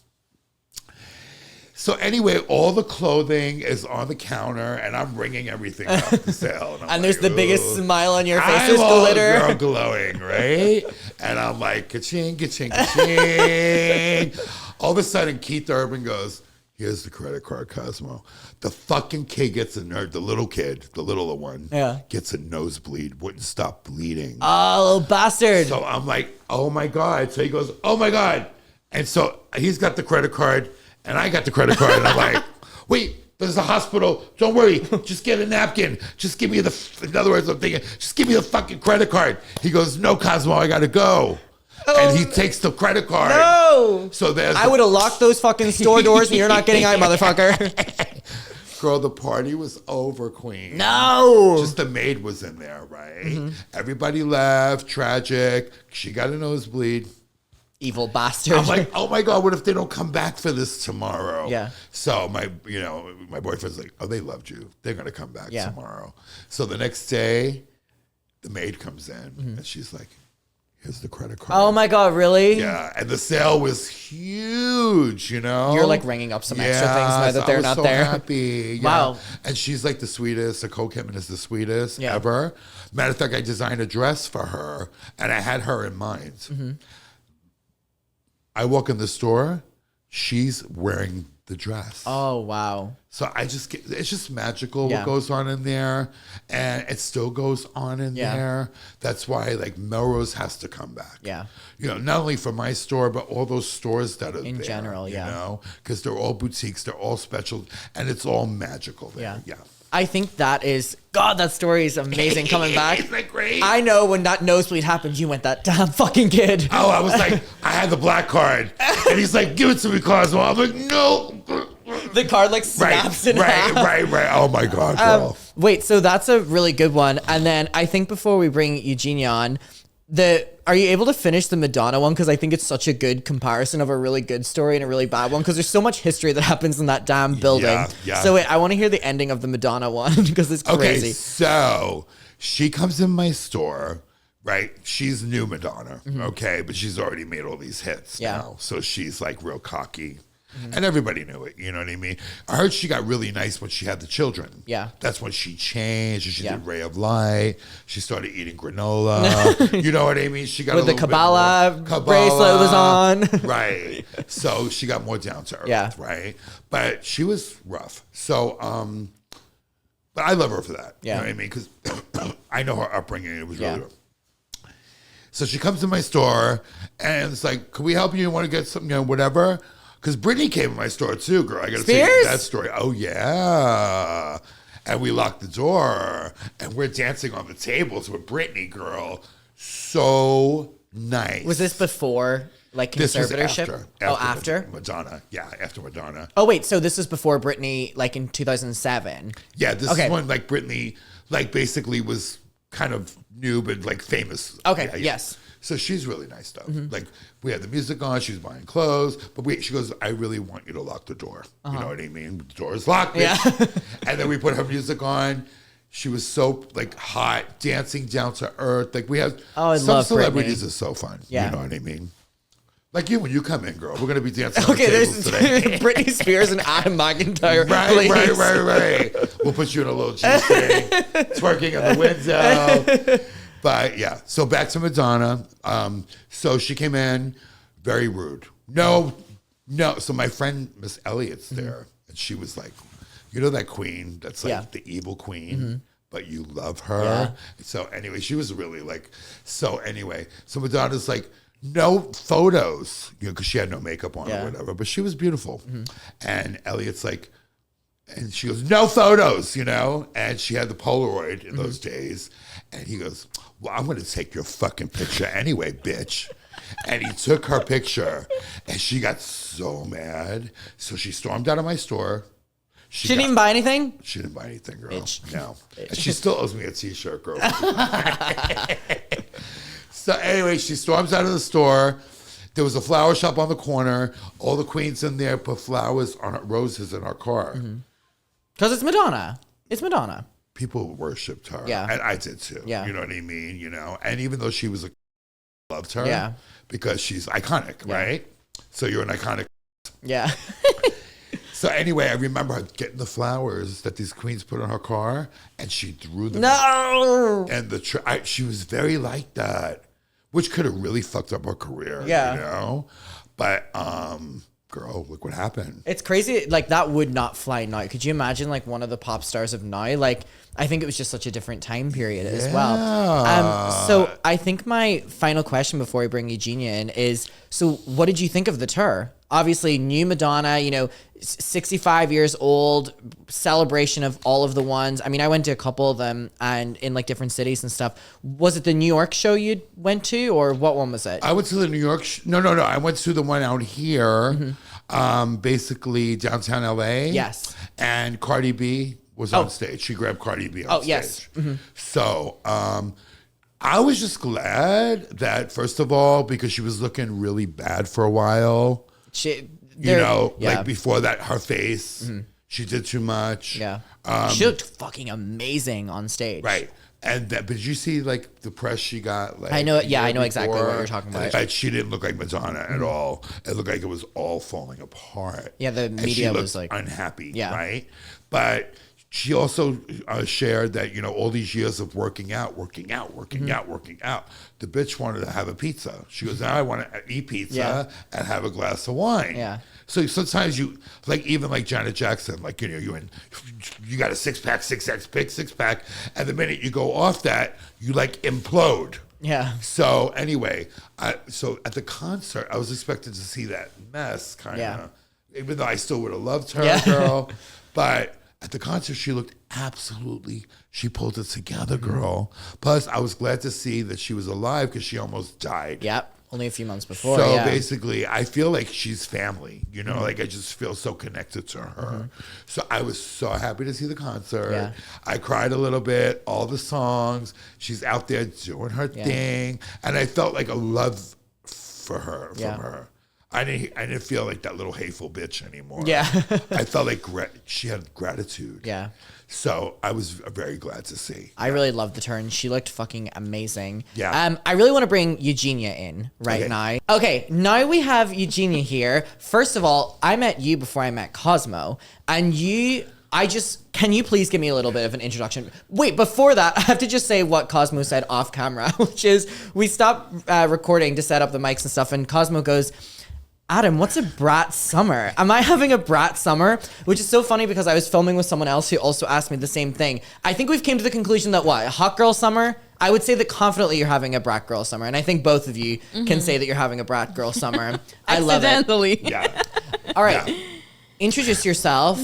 So anyway, all the clothing is on the counter, and I'm ringing everything up to sale. And, and there's the biggest smile on your face. There's glitter. Girl glowing, right? And I'm like, ka-ching, ka-ching, ka-ching. All of a sudden, Keith Urban goes, here's the credit card, Cosmo. The fucking kid gets a nerd, the little kid, the littler one, gets a nosebleed, wouldn't stop bleeding. Oh, bastard. So I'm like, oh my God. So he goes, oh my God. And so he's got the credit card. And I got the credit card, and I'm like, wait, there's a hospital. Don't worry. Just get a napkin. Just give me in other words, I'm thinking, just give me the fucking credit card. He goes, no, Cosmo, I got to go. And he takes the credit card. No. So I would have locked those fucking store doors, and you're not getting out, motherfucker. Girl, the party was over, queen. No. Just the maid was in there, right? Everybody left. Tragic. She got a nosebleed. Evil bastard. I'm like, oh my God, what if they don't come back for this tomorrow? Yeah. So my boyfriend's like, oh, they loved you. They're going to come back tomorrow. So the next day, the maid comes in and she's like, here's the credit card. Oh my God, really? Yeah. And the sale was huge, you know? You're like ringing up some extra things now that they're not so there. Happy. Wow. Yeah. And she's like the sweetest. The co-Kitman is the sweetest ever. Matter of fact, I designed a dress for her and I had her in mind. I walk in the store, she's wearing the dress. Oh, wow. So it's just magical what goes on in there. And it still goes on in there. That's why like Melrose has to come back. Yeah. You know, not only for my store, but all those stores that are in there, general, you know, because they're all boutiques, they're all special, and it's all magical there. Yeah. I think that story is amazing coming back. Isn't that great? I know when that nosebleed happened, you went, that damn fucking kid. Oh, I was like, I had the black card. And he's like, give it to me, Cosmo. I'm like, no. The card like snaps in half. Right. Oh my God, girl. Wait, so that's a really good one. And then I think before we bring Eugenia on, are you able to finish the Madonna one? Because I think it's such a good comparison of a really good story and a really bad one. Because there's so much history that happens in that damn building. Yeah. So wait, I want to hear the ending of the Madonna one because it's crazy. Okay, so she comes in my store, right? She's new Madonna, okay? But she's already made all these hits now. So she's like real cocky. And everybody knew it, you know what I mean? I heard she got really nice when she had the children. Yeah. That's when she changed. She did Ray of Light. She started eating granola. You know what I mean? She got with the Kabbalah bracelet was on. Right. So she got more down to earth, right? But she was rough. So, but I love her for that. You know what I mean? Because I know her upbringing. It was really rough. So she comes to my store and it's like, can we help you? You want to get something, whatever? Because Brittany came to my store too, girl. I got to tell you that story. Oh, yeah. And we locked the door and we're dancing on the tables with Brittany, girl. So nice. Was this before like conservatorship? This was after Madonna. Yeah, after Madonna. Oh, wait. So this is before Brittany, like in 2007. Yeah, this is when like Brittany like basically was kind of new but like famous. Okay, yes. So she's really nice though. Like we had the music on, she was buying clothes, but she goes, I really want you to lock the door. You know what I mean? The door is locked, bitch. Yeah. And then we put her music on. She was so like hot, dancing down to earth. Like we have some celebrities are so fun. Yeah. You know what I mean? Like you when you come in, girl. We're gonna be dancing on the tables today. Britney Spears and Adam McIntyre. Right. We'll put you in a little G-string, twerking in the window. But yeah, so back to Madonna. So she came in, very rude. No. So my friend Miss Elliott's there, and she was like, you know that queen that's like the evil queen, but you love her. Yeah. So anyway, she was really like. So Madonna's like, no photos, because she had no makeup on or whatever, but she was beautiful. And Elliott's like. And she goes, no photos, And she had the Polaroid in those days. And he goes, well, I'm going to take your fucking picture anyway, bitch. And he took her picture. And she got so mad. So she stormed out of my store. She didn't even buy anything? She didn't buy anything, girl. Bitch. No. And she still owes me a T-shirt, girl. So anyway, she storms out of the store. There was a flower shop on the corner. All the queens in there put flowers on roses in our car. Because it's Madonna. It's Madonna. People worshipped her. Yeah. And I did too. Yeah. You know what I mean? And even though she was loved her. Yeah. Because she's iconic, right? So you're an iconic. Yeah. So anyway, I remember her getting the flowers that these queens put on her car and she threw them. No. And she was very like that, which could have really fucked up her career. Yeah. But, girl, look what happened. It's crazy. Like, that would not fly now. Could you imagine, like, one of the pop stars of now? Like, I think it was just such a different time period as well. So I think my final question before we bring Eugenia in is, so what did you think of the tour? Obviously, new Madonna, 65 years old, celebration of all of the ones. I mean, I went to a couple of them and in like different cities and stuff. Was it the New York show you went to, or what one was it? I went to the New York. No. I went to the one out here, basically downtown LA. Yes. And Cardi B was on stage. She grabbed Cardi B on stage. Yes. So I was just glad that, first of all, because she was looking really bad for a while. Like before that, her face, she did too much. Yeah. She looked fucking amazing on stage. Right. And but did you see like the press she got? Like, I know. Yeah, I know exactly what you're talking about. And she didn't look like Madonna at all. It looked like it was all falling apart. Yeah, the media was like unhappy. Yeah. Right. But she also shared that, all these years of working out, the bitch wanted to have a pizza. She goes, now I want to eat pizza and have a glass of wine. Yeah. So sometimes you, like, even like Janet Jackson, like, you got a six pack, and the minute you go off that, you like implode. Yeah. So anyway, so at the concert, I was expecting to see that mess, kind of, even though I still would have loved her, girl, but at the concert, she looked she pulled it together, girl. Plus, I was glad to see that she was alive because she almost died. Yep. Only a few months before. So basically, I feel like she's family, like I just feel so connected to her. So I was so happy to see the concert. Yeah. I cried a little bit, all the songs. She's out there doing her thing. And I felt like a love for her, from her. I didn't feel like that little hateful bitch anymore. Yeah. I felt like she had gratitude. Yeah. So I was very glad to see. I really loved the turn. She looked fucking amazing. Yeah. I really want to bring Eugenia in now. Okay, now we have Eugenia here. First of all, I met you before I met Cosmo. And can you please give me a little bit of an introduction? Wait, before that, I have to just say what Cosmo said off camera, which is we stopped recording to set up the mics and stuff. And Cosmo goes, Adam, what's a brat summer? Am I having a brat summer? Which is so funny because I was filming with someone else who also asked me the same thing. I think we've came to the conclusion that a hot girl summer? I would say that confidently you're having a brat girl summer. And I think both of you can say that you're having a brat girl summer. I love it. Accidentally. Yeah. All right. Yeah. Introduce yourself.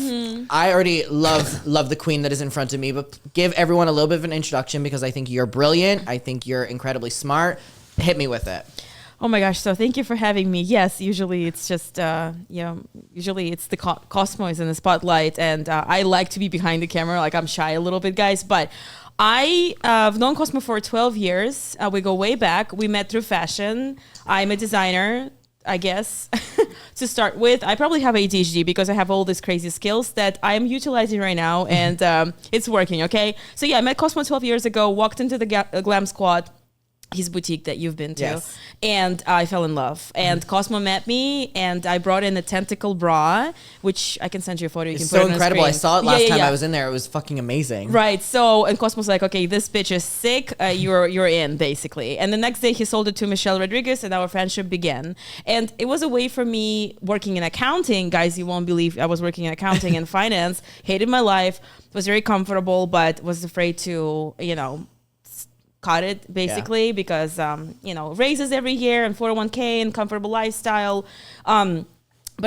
I already love the queen that is in front of me, but give everyone a little bit of an introduction because I think you're brilliant. I think you're incredibly smart. Hit me with it. Oh my gosh, so thank you for having me. Yes, usually it's just, usually it's the Cosmo is in the spotlight and I like to be behind the camera. Like I'm shy a little bit, guys, but I've known Cosmo for 12 years. We go way back. We met through fashion. I'm a designer, I guess, to start with. I probably have ADHD because I have all these crazy skills that I'm utilizing right now and it's working, okay? So yeah, I met Cosmo 12 years ago, walked into the Glam Squad, his boutique that you've been to, and I fell in love. And Cosmo met me, and I brought in a tentacle bra, which I can send you a photo. You can put it on incredible. the I screen. saw it last time I was in there. It was fucking amazing. Right. So, and Cosmo's like, okay, this bitch is sick. You're in, basically. And the next day, he sold it to Michelle Rodriguez, and our friendship began. And it was a way for me working in accounting. Guys, you won't believe I was working in accounting and finance. Hated my life. Was very comfortable, but was afraid to, cut it basically because raises every year and 401k and comfortable lifestyle, but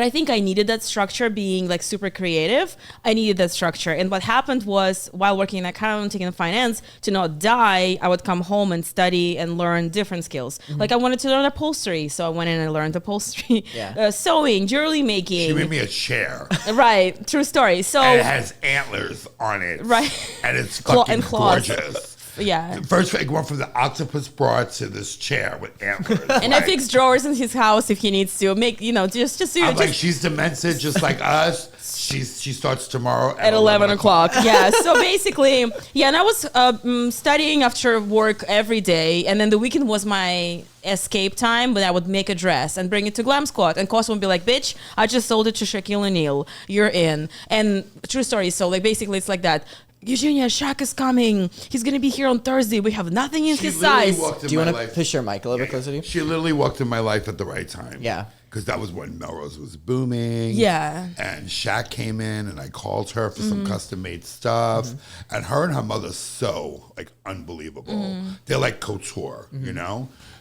I think I needed that structure. Being like super creative, I needed that structure. And what happened was, while working in accounting and finance, to not die, I would come home and study and learn different skills. Like I wanted to learn upholstery, so I went in and learned upholstery, sewing, jewelry making. She made me a chair. Right, true story. So and it has antlers on it. Right, and it's fucking gorgeous. Yeah. First, I went from the octopus bra to this chair with antlers. And I fix drawers in his house if he needs to. Make, just I'm like, she's demented just like us. She starts tomorrow at 11 o'clock. Yeah. So basically, and I was studying after work every day. And then the weekend was my escape time, but I would make a dress and bring it to Glam Squad. And Cosmo would be like, bitch, I just sold it to Shaquille O'Neal. You're in. And true story. So like basically it's like that. Eugenia, Shaq is coming. He's going to be here on Thursday. We have nothing in his size. Do you want to push your mic a little bit closer to you? She literally walked in my life at the right time. Yeah. Because that was when Melrose was booming. Yeah. And Shaq came in and I called her for some custom made stuff. And her and her mother sew like unbelievable. They're like couture,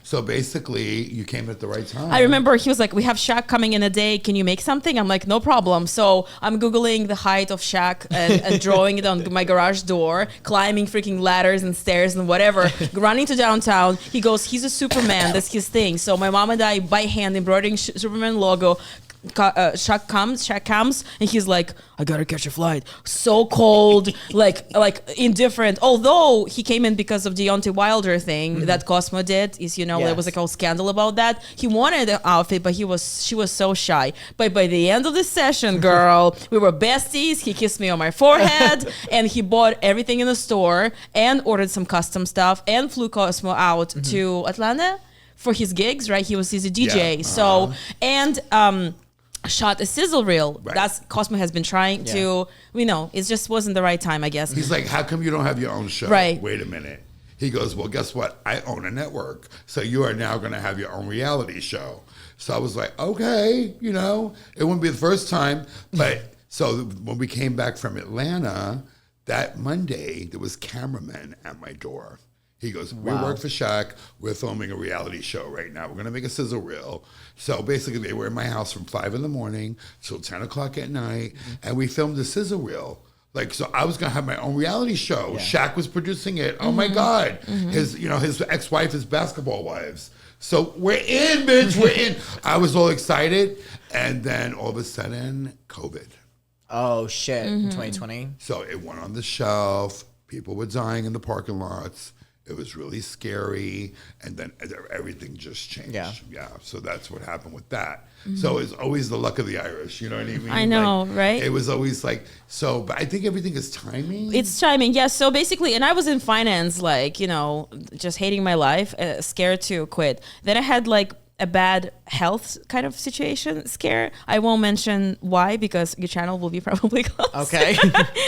So basically, you came at the right time. I remember he was like, we have Shaq coming in a day. Can you make something? I'm like, no problem. So I'm Googling the height of Shaq and drawing it on my garage door, climbing freaking ladders and stairs and whatever, running to downtown. He goes, he's a Superman. That's his thing. So my mom and I, by hand, embroidering Superman logo, Shaq comes, and he's like, I gotta catch a flight. So cold, like indifferent. Although he came in because of Deontay Wilder thing that Cosmo did, is there was like a whole scandal about that. He wanted the outfit, but she was so shy. But by the end of the session, girl, we were besties. He kissed me on my forehead, and he bought everything in the store and ordered some custom stuff and flew Cosmo out to Atlanta for his gigs. Right, he's a DJ. So and shot a sizzle reel. Right. That's Cosmo has been trying to, it just wasn't the right time, I guess. He's like, how come you don't have your own show? Right. Wait a minute. He goes, well, guess what? I own a network. So you are now going to have your own reality show. So I was like, okay, it wouldn't be the first time. But so when we came back from Atlanta, that Monday, there was cameramen at my door. He goes, we work for Shaq. We're filming a reality show right now. We're going to make a sizzle reel. So basically, they were in my house from 5 a.m. till 10 o'clock at night. And we filmed a sizzle reel. Like, so I was going to have my own reality show. Yeah. Shaq was producing it. Oh, my God. His ex-wife is Basketball Wives. So we're in, bitch. We're in. I was all excited. And then all of a sudden, COVID. Oh, shit. In 2020. So it went on the shelf. People were dying in the parking lots. It was really scary, and then everything just changed. Yeah. So that's what happened with that. So it's always the luck of the Irish, you know what I mean? I know, right? It was always like, but I think everything is timing. It's timing, yes. So basically, and I was in finance, just hating my life, scared to quit. Then I had a bad health kind of situation scare. I won't mention why because your channel will be probably closed. Okay.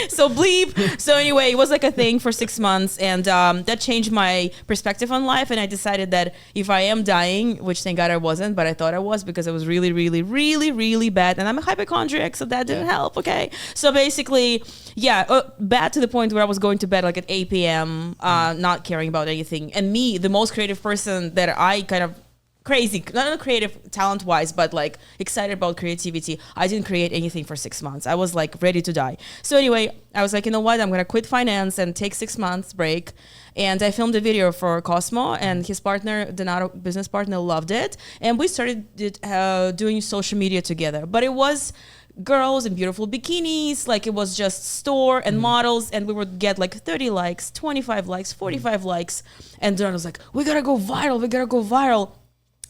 So bleep. So anyway, it was a thing for 6 months, and that changed my perspective on life. And I decided that if I am dying, which thank God I wasn't, but I thought I was because it was really, really, really, really bad. And I'm a hypochondriac, so that didn't help. Okay. So basically, bad to the point where I was going to bed at 8 p.m., not caring about anything. And me, the most creative person that I kind of crazy, not creative talent-wise, but excited about creativity. I didn't create anything for 6 months. I was ready to die. So anyway, I was like, you know what? I'm gonna quit finance and take 6 months break. And I filmed a video for Cosmo, and his partner, Donato, business partner, loved it. And we started doing social media together. But it was girls in beautiful bikinis, it was just store and models, and we would get 30 likes, 25 likes, 45 likes. And Donato was like, we gotta go viral.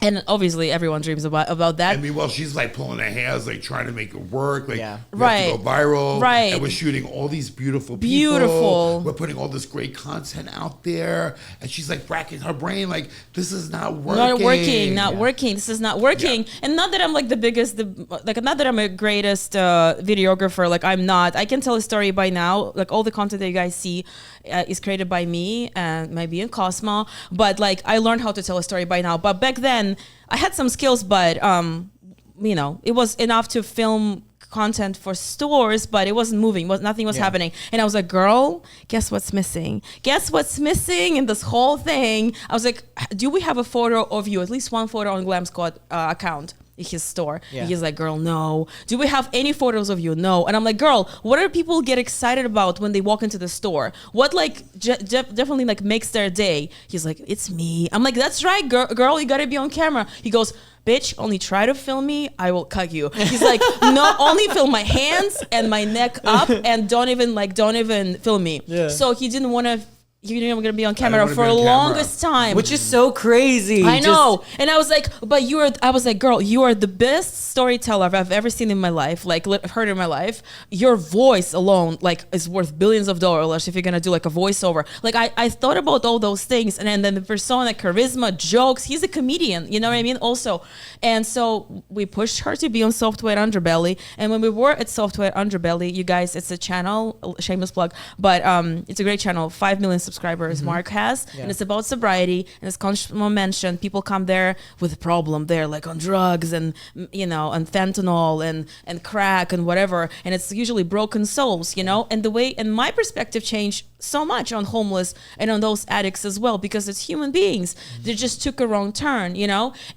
And obviously, everyone dreams about that. I mean, well, she's pulling her hair, trying to make it work. We have to right, go viral. Right. And we're shooting all these beautiful people. We're putting all this great content out there. And she's racking her brain, this is not working. Not working. This is not working. Yeah. And not that I'm the biggest, not that I'm a greatest videographer. I'm not. I can tell a story by now. All the content that you guys see is created by me and maybe in Cosmo. But I learned how to tell a story by now. But back then, I had some skills, but it was enough to film content for stores, but it wasn't moving. Nothing was happening. And I was like, girl, guess what's missing? Guess what's missing in this whole thing? I was like, do we have a photo of you? At least one photo on Glam Squad account. His store. Yeah. He's like, girl, no. Do we have any photos of you? No. And I'm like, girl, what do people get excited about when they walk into the store? What definitely makes their day? He's like, it's me. I'm like, that's right, girl, you gotta be on camera. He goes, bitch, only try to film me, I will cut you. He's like, no, only film my hands and my neck up, and don't even film me. Yeah. So he didn't want to. You know, I'm gonna be on camera for the longest time, which is so crazy. I know, and I was like, but I was like, girl, you are the best storyteller I've ever seen in my life, heard in my life. Your voice alone, is worth billions of dollars if you're gonna do a voiceover. I thought about all those things, and then the persona, charisma, jokes. He's a comedian, you know what I mean? Also, and so we pushed her to be on Software Underbelly, and when we were at Software Underbelly, you guys, it's a channel, shameless plug, but it's a great channel, 5 million subscribers Mark has, and it's about sobriety, and as Cosmo mentioned, people come there with a problem there, on drugs and and fentanyl and crack and whatever, and it's usually broken souls, and the way, and my perspective changed so much on homeless and on those addicts as well, because it's human beings. They just took a wrong turn,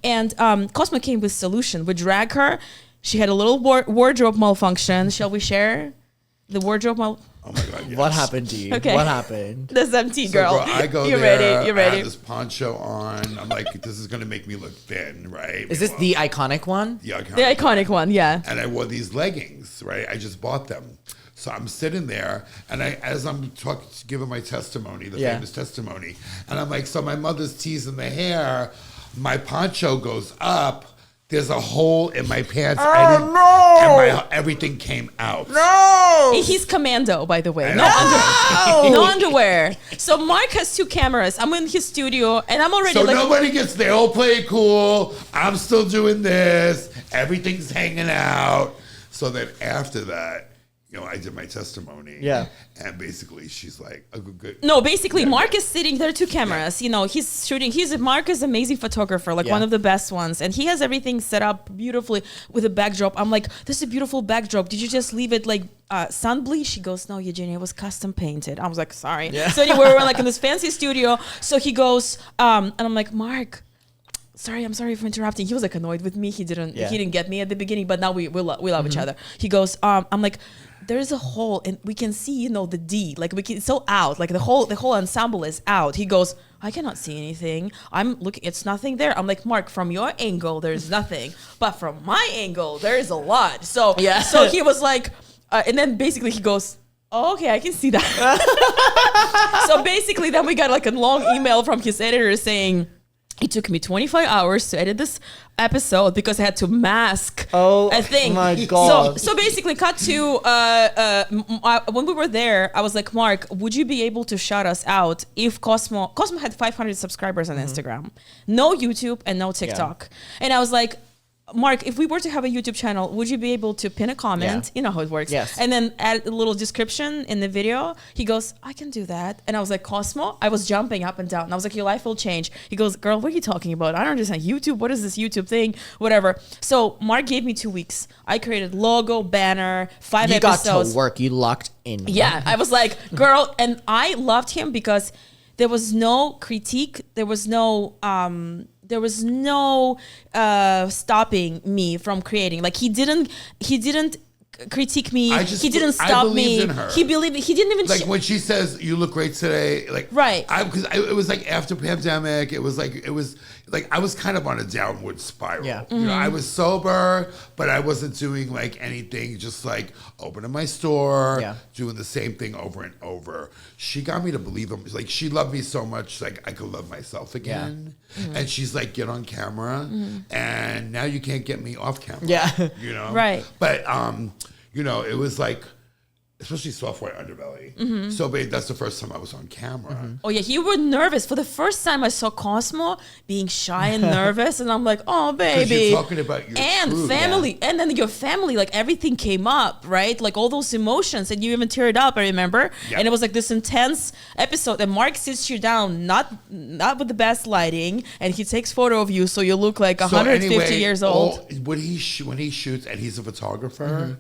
and Cosmo came with solution. We drag her. She had a little wardrobe malfunction. Shall we share? The wardrobe. Oh my God, yes. What happened to you? Okay. What happened? That's empty, girl. So, I go You're there. ready. You're ready. I have this poncho on. I'm like, this is gonna make me look thin, right? Is this the iconic one? the iconic? The iconic one, yeah. And I wore these leggings, right? I just bought them. So I'm sitting there, and as I'm talking, giving my testimony, the famous testimony, and I'm like, so my mother's teasing the hair, my poncho goes up, there's a hole in my pants. And everything came out. No! He's commando, by the way. No underwear. So Mark has 2 cameras. I'm in his studio, and I'm already So nobody gets, they all play it cool. I'm still doing this. Everything's hanging out. So then after that, I did my testimony. Yeah. And basically, she's like, good. No, basically, Mark is sitting there, 2 cameras. He's shooting. Mark is an amazing photographer, one of the best ones. And he has everything set up beautifully with a backdrop. I'm like, this is a beautiful backdrop. Did you just leave it sun bleach? She goes, no, Eugenia, it was custom painted. I was like, sorry. Yeah. So anyway, we're in this fancy studio. So he goes, and I'm like, Mark, I'm sorry for interrupting. He was annoyed with me. He didn't get me at the beginning, but now we love each other. He goes, I'm like, there's a hole and we can see, the D, it's so out, the whole ensemble is out. He goes, I cannot see anything. I'm looking, it's nothing there. I'm like, Mark, from your angle, there's nothing, but from my angle, there is a lot. So he was like, and then basically he goes, oh, okay, I can see that. So basically then we got a long email from his editor saying, it took me 25 hours to edit this episode because I had to mask a thing. Oh my God. So basically, cut to when we were there, I was like, Mark, would you be able to shout us out if Cosmo had 500 subscribers on Instagram, no YouTube and no TikTok. And I was like, Mark, if we were to have a YouTube channel, would you be able to pin a comment? You know how it works. Yes. And then add a little description in the video. He goes, I can do that. And I was like, Cosmo? I was jumping up and down. And I was like, your life will change. He goes, girl, what are you talking about? I don't understand. YouTube? What is this YouTube thing? Whatever. So Mark gave me 2 weeks. I created logo, banner, 5 episodes. You got to work. You locked in. Yeah. I was like, girl. And I loved him because there was no critique. There was no stopping me from creating. He didn't critique me. He didn't stop me. In her. He believed. He didn't even. When she says you look great today, right? Because it was after pandemic. It was I was kind of on a downward spiral. Yeah. Mm-hmm. I was sober, but I wasn't doing anything. Just opening my store, doing the same thing over and over. She got me to believe him. She loved me so much. I could love myself again. Yeah. Mm-hmm. And she's like, get on camera, and now you can't get me off camera. Yeah. Right. But it was especially software underbelly. Mm-hmm. So that's the first time I was on camera. Mm-hmm. Oh yeah, you were nervous. For the first time I saw Cosmo being shy and nervous, and I'm like, oh baby. You're talking about your truth. Family, and then your family, everything came up, right? All those emotions, and you even teared up, I remember. Yep. And it was this intense episode, and Mark sits you down, not with the best lighting, and he takes photo of you, so you look 150 years old. When he shoots, and he's a photographer. Mm-hmm.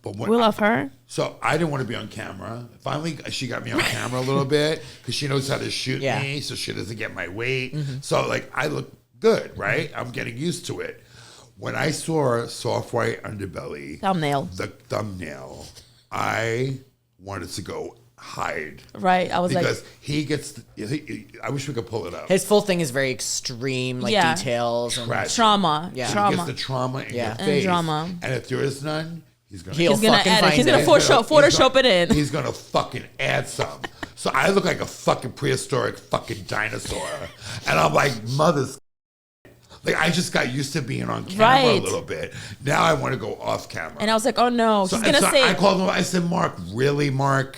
But we love her. So I didn't want to be on camera. Finally, she got me on camera a little bit because she knows how to shoot me, so she doesn't get my weight. Mm-hmm. So I look good, right? I'm getting used to it. When I saw soft white underbelly, the thumbnail, I wanted to go hide. Right, I was because he gets. I wish we could pull it up. His full thing is very extreme, details and trauma. Yeah, trauma. He gets the trauma in your face, and drama. And if there is none. He's gonna add it. He's gonna Photoshop it in. He's gonna fucking add some. So I look like a fucking prehistoric fucking dinosaur, and I'm like, mother's. I just got used to being on camera a little bit. Now I want to go off camera. And I was like, oh no, he's gonna say. I called him. I said, Mark, really, Mark?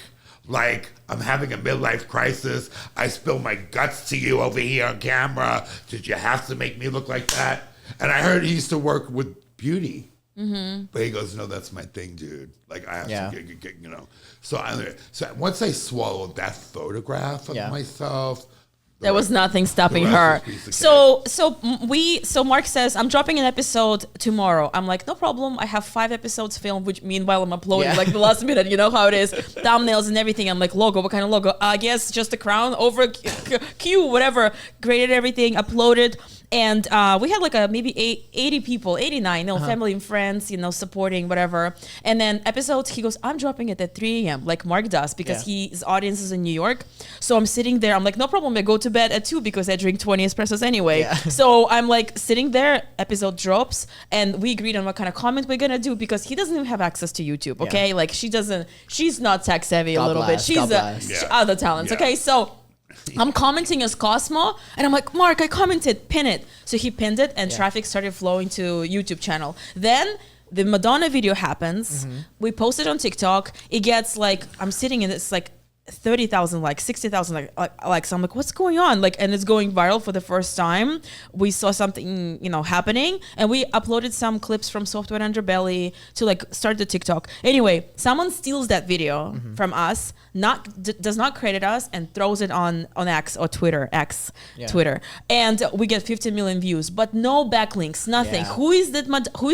I'm having a midlife crisis. I spilled my guts to you over here on camera. Did you have to make me look like that? And I heard he used to work with beauty. Mm-hmm. But he goes, no, that's my thing, dude. I have to get. So once I swallowed that photograph of myself, there was nothing stopping her. So Mark says, I'm dropping an episode tomorrow. I'm like, no problem. I have 5 episodes filmed, which meanwhile I'm uploading the last minute. You know how it is, thumbnails and everything. I'm like, logo, what kind of logo? I guess just the crown over Q, whatever. Created everything, uploaded. And we had like maybe 80 people, 89, family and friends, supporting whatever. And then episodes, he goes, I'm dropping it at 3 a.m. like Mark does, because his audience is in New York. So I'm sitting there, I'm like, no problem, I go to bed at 2 because I drink 20 espressos anyway. Yeah. So I'm like sitting there, episode drops, and we agreed on what kind of comment we're gonna do, because he doesn't even have access to YouTube, okay? Yeah. Like she's not tech savvy a little bit. She's other talents, okay? So I'm commenting as Cosmo, and I'm like, Mark, I commented, pin it. So he pinned it, and traffic started flowing to YouTube channel. Then the Madonna video happens. We post it on TikTok. It gets like, I'm sitting in it's like 30,000 likes, 60,000 likes. I'm like, what's going on? Like, and it's going viral for the first time. We saw something, happening, and we uploaded some clips from Software Underbelly to like start the TikTok. Anyway, someone steals that video from us, does not credit us, and throws it on X or Twitter, Twitter, and we get 15 million views, but no backlinks, nothing. Yeah. Who is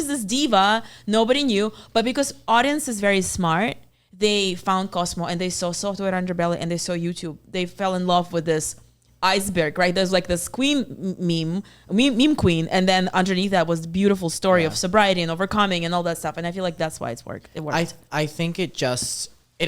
this diva? Nobody knew, but because audience is very smart, they found Cosmo and they saw Software Underbelly and they saw YouTube. They fell in love with this iceberg, right? There's like this queen meme queen, and then underneath that was the beautiful story of sobriety and overcoming and all that stuff. And I feel like that's why it worked. I think it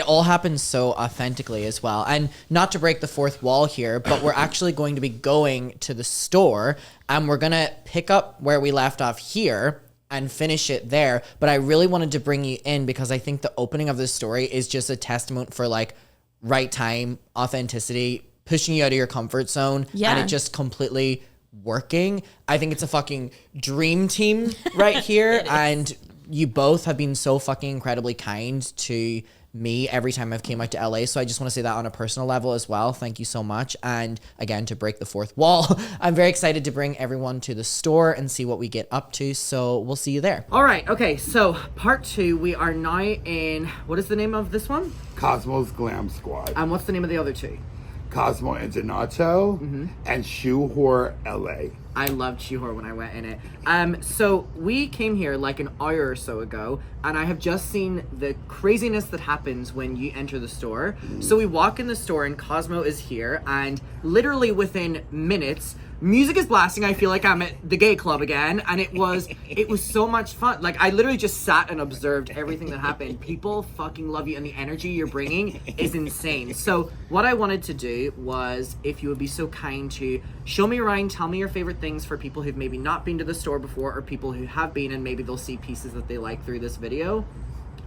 all happens so authentically as well. And not to break the fourth wall here, but we're actually going to be going to the store, and we're going to pick up where we left off here and finish it there. But I really wanted to bring you in because I think the opening of this story is just a testament for like right time, authenticity, pushing you out of your comfort zone, and it just completely working. I think it's a fucking dream team right here. And you both have been so fucking incredibly kind to me every time I've came out to LA. So I just want to say that on a personal level as well. Thank you so much. And again, to break the fourth wall, I'm very excited to bring everyone to the store and see what we get up to. So we'll see you there. All right. Okay. So part 2, we are now in, what is the name of this one? Cosmo's Glam Squad. And what's the name of the other 2? Cosmo and Donato and Shoe Whore LA. I loved Shoe Whore when I went in it. So we came here like an hour or so ago, and I have just seen the craziness that happens when you enter the store. So we walk in the store and Cosmo is here, and literally within minutes, music is blasting. I feel like I'm at the gay club again, and it was so much fun. Like, I literally just sat and observed everything that happened. People fucking love you, and the energy you're bringing is insane. So what I wanted to do was, if you would be so kind to show me around, tell me your favorite things for people who've maybe not been to the store before, or people who have been and maybe they'll see pieces that they like through this video.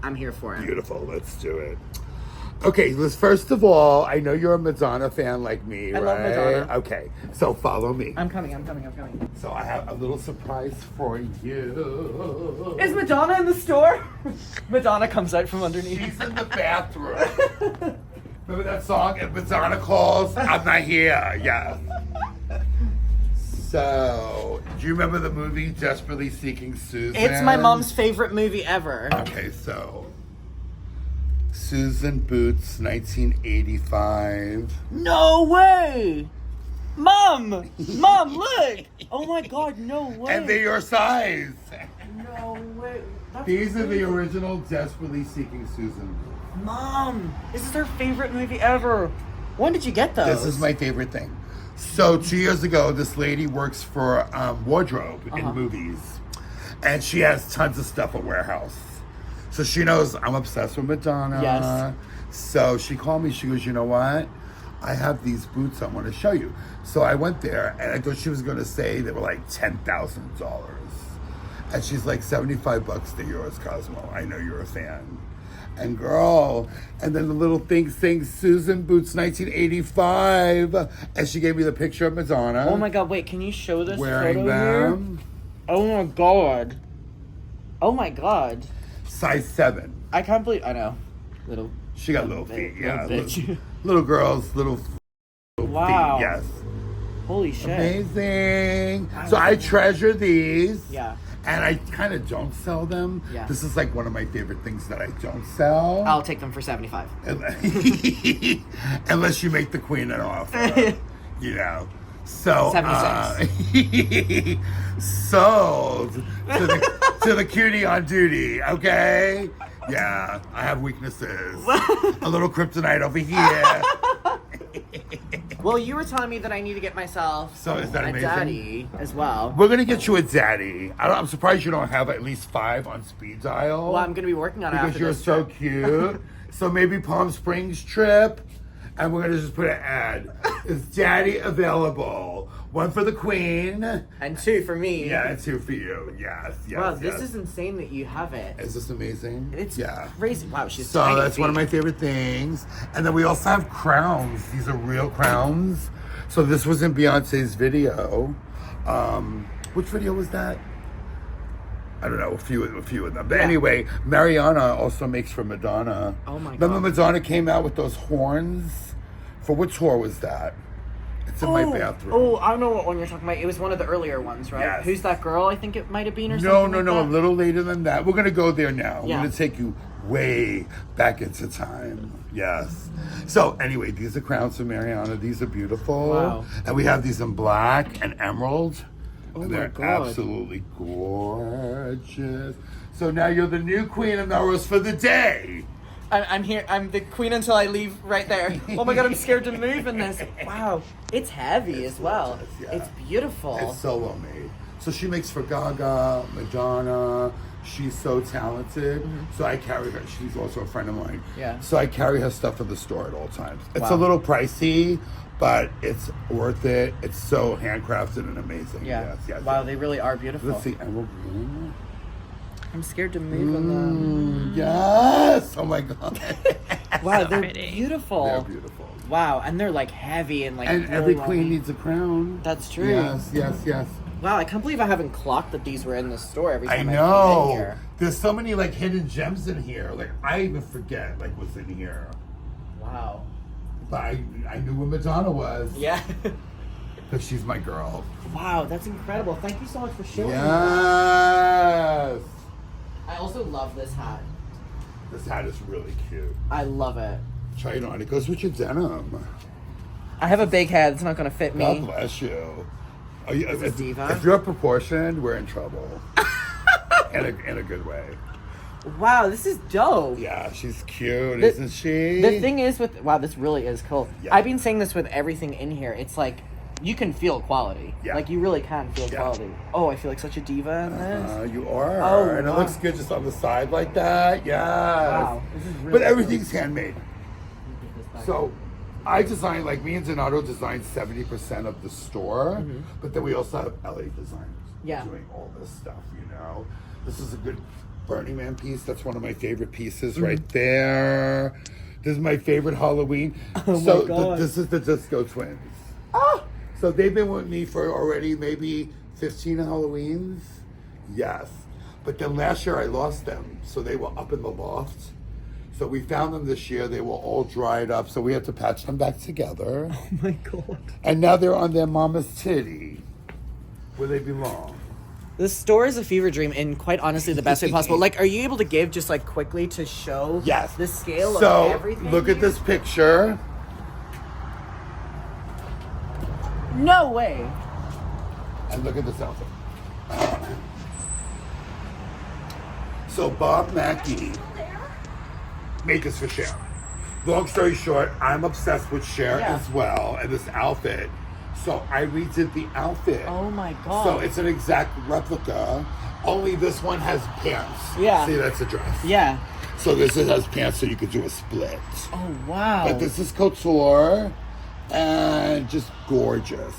I'm here for it. Beautiful. Let's do it. Okay, first of all, I know you're a Madonna fan like me, right? I love Madonna. Okay, so follow me. I'm coming. So I have a little surprise for you. Is Madonna in the store? Madonna comes out from underneath. She's in the bathroom. Remember that song, If Madonna Calls, I'm Not Here? Yeah. So, do you remember the movie Desperately Seeking Susan? It's my mom's favorite movie ever. Okay, so Susan Boots, 1985. No way! Mom, look! Oh my God, no way! And they're your size. No way. These are the original Desperately Seeking Susan. Mom, this is her favorite movie ever. When did you get those? This is my favorite thing. So 2 years ago, this lady works for wardrobe in movies, and she has tons of stuff at warehouse. So she knows I'm obsessed with Madonna. Yes. So she called me. She goes, you know what? I have these boots I want to show you. So I went there, and I thought she was going to say they were like $10,000. And she's like, $75 to yours, Cosmo. I know you're a fan. And girl, and then the little thing sings Susan Boots 1985. And she gave me the picture of Madonna. Oh my God, wait, can you show this wearing photo them. Here? Oh my God. Oh my God. Size 7. I can't believe, I know. She got little feet, yeah. Little, little girls, little wow. feet, yes. Holy shit. Amazing. So I treasure these. Yeah. And I kind of don't sell them. Yeah. This is like one of my favorite things that I don't sell. I'll take them for $75. Unless you make the queen an offer. You know. So 76. Sold to the cutie on duty, okay? Yeah, I have weaknesses. A little kryptonite over here. Well, you were telling me that I need to get myself So is that a amazing? daddy as well. We're gonna get you a daddy. I'm surprised you don't have at least 5 on speed dial. Well, I'm going to be working on it because after you're this so trip. cute. So maybe Palm Springs trip, and we're gonna just put an ad. Is daddy available? 1 for the queen. And 2 for me. Yeah, and 2 for you. Yes, yes. Wow, this yes. is insane that you have it. Is this amazing? It's yeah. crazy. Wow, she's So tiny that's one of feet. my favorite things. And then we also have crowns. These are real crowns. So this was in Beyonce's video. Which video was that? I don't know, a few of them. But anyway, Mariana also makes for Madonna. Oh my Remember God. Madonna came out with those horns? For what tour was that? It's in my bathroom. Oh, I know what one you're talking about. It was one of the earlier ones, right? Yes. Who's that girl? I think it might have been or No, something. no, like no, a that. little later than that. We're going to go there now. Yeah. We're going to take you way back into time. Yes. So, anyway, these are crowns for Mariana. These are beautiful. Wow. And we have these in black and emerald. Oh and my they're God. absolutely gorgeous. So now you're the new queen of Melrose for the day. I'm here. I'm the queen until I leave right there. Oh my God, I'm scared to move in this. Wow. It's heavy as well. gorgeous, yeah. It's beautiful. It's so well made. So she makes for Gaga, Madonna. She's so talented. So I carry her. She's also a friend of mine. Yeah. So I carry her stuff in the store at all times. It's Wow. a little pricey, but it's worth it. It's so handcrafted and amazing. Yeah. Yes, yes, Wow, yes. they really are beautiful. Let's see, emerald green. I'm scared to move in them. Yes. Oh my God. Wow, So they're pretty. beautiful. They're beautiful. Wow, and they're like heavy and like. And really every well queen made. needs a crown. That's true. Yes, yes, yes. Wow, I can't believe I haven't clocked that these were in the store every I time I came in know. here. There's so many like hidden gems in here. Like I even forget like what's in here. Wow. But I knew what Madonna was. Yeah. Because she's my girl. Wow, that's incredible. Thank you so much for showing me. Yes. I also love this hat. This hat is really cute. I love it. Try it on. It goes with your denim. I have a big head. It's not going to fit God me. bless you. Are you Is it diva? If you're proportioned, we're in trouble. in a good way. Wow, this is dope. Yeah, she's cute, The- isn't she? The thing is with wow, this really is cool. Yeah. I've been saying this with everything in here. It's like you can feel quality. Yeah. Like you really can feel Yeah. quality. Oh, I feel like such a diva in this. You are. Oh, and wow. it looks good just on the side like that. Yes. Wow, this is really But everything's handmade. cool. So I design, like me and Donato design 70% of the store, but then we also have LA designers Yeah. doing all this stuff, you know. This is a good Burning Man piece. That's one of my favorite pieces right there. This is my favorite Halloween. Oh so my God. this is the Disco Twins. Ah! So they've been with me for already maybe 15 Halloweens. Yes. But then last year I lost them. So they were up in the loft. So we found them this year. They were all dried up. So we had to patch them back together. Oh my God. And now they're on their mama's titty, where they belong. This store is a fever dream in quite honestly the best way possible. Like, are you able to give just like quickly to show Yes. the scale So of everything? look at here? this picture. No way. And look at this outfit. So Bob Mackey made this for Cher. Long story short, I'm obsessed with Cher Yeah. as well, and this outfit. So I redid the outfit. Oh my God. So it's an exact replica, only this one has pants. Yeah. See, that's a dress. Yeah. So this has pants so you could do a split. Oh wow. But this is couture and just gorgeous.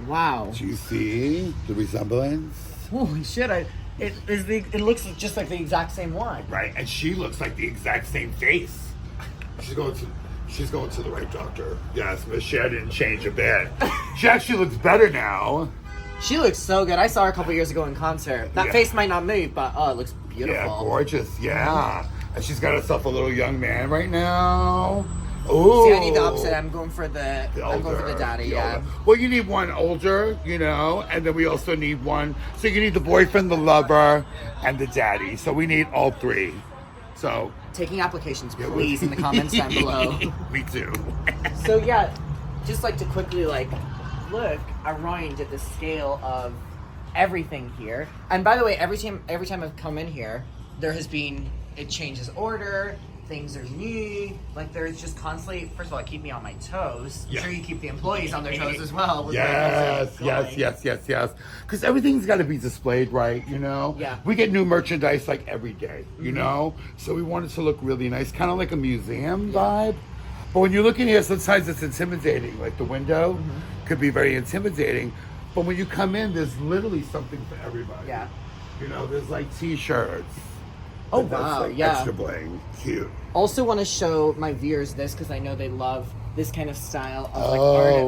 Wow. Do you see the resemblance? Holy shit! It looks just like the exact same one. Right, and she looks like the exact same face. She's going to the right doctor. Yes, Miss Cher didn't change a bit. She actually looks better now. She looks so good. I saw her a couple years ago in concert. That Yeah. face might not move, but oh, it looks beautiful. Yeah, gorgeous. Yeah, and she's got herself a little young man right now. Ooh. See, I need the opposite. I'm going for the daddy. the Yeah. older. Well, you need one older, you know, and then we also need one. So you need the boyfriend, the lover, and the daddy. So we need all three. So Taking applications, please, in the comments down below. Me too. So yeah, just like to quickly like look, Orion did the scale of everything here. And by the way, every time I've come in here, there has been it changes order. things are new. Like there's just constantly, first of all, keep me on my toes. I'm sure you keep the employees on their toes as well. With Yes. Because everything's got to be displayed right, you know? Yeah. We get new merchandise like every day, you know? So we want it to look really nice, kind of like a museum vibe. But when you look in here, sometimes it's intimidating. Like the window could be very intimidating. But when you come in, there's literally something for everybody. Yeah. You know, there's like t-shirts. Oh, That's wow, like yeah. extra bling. Cute. Also want to show my viewers this because I know they love this kind of style of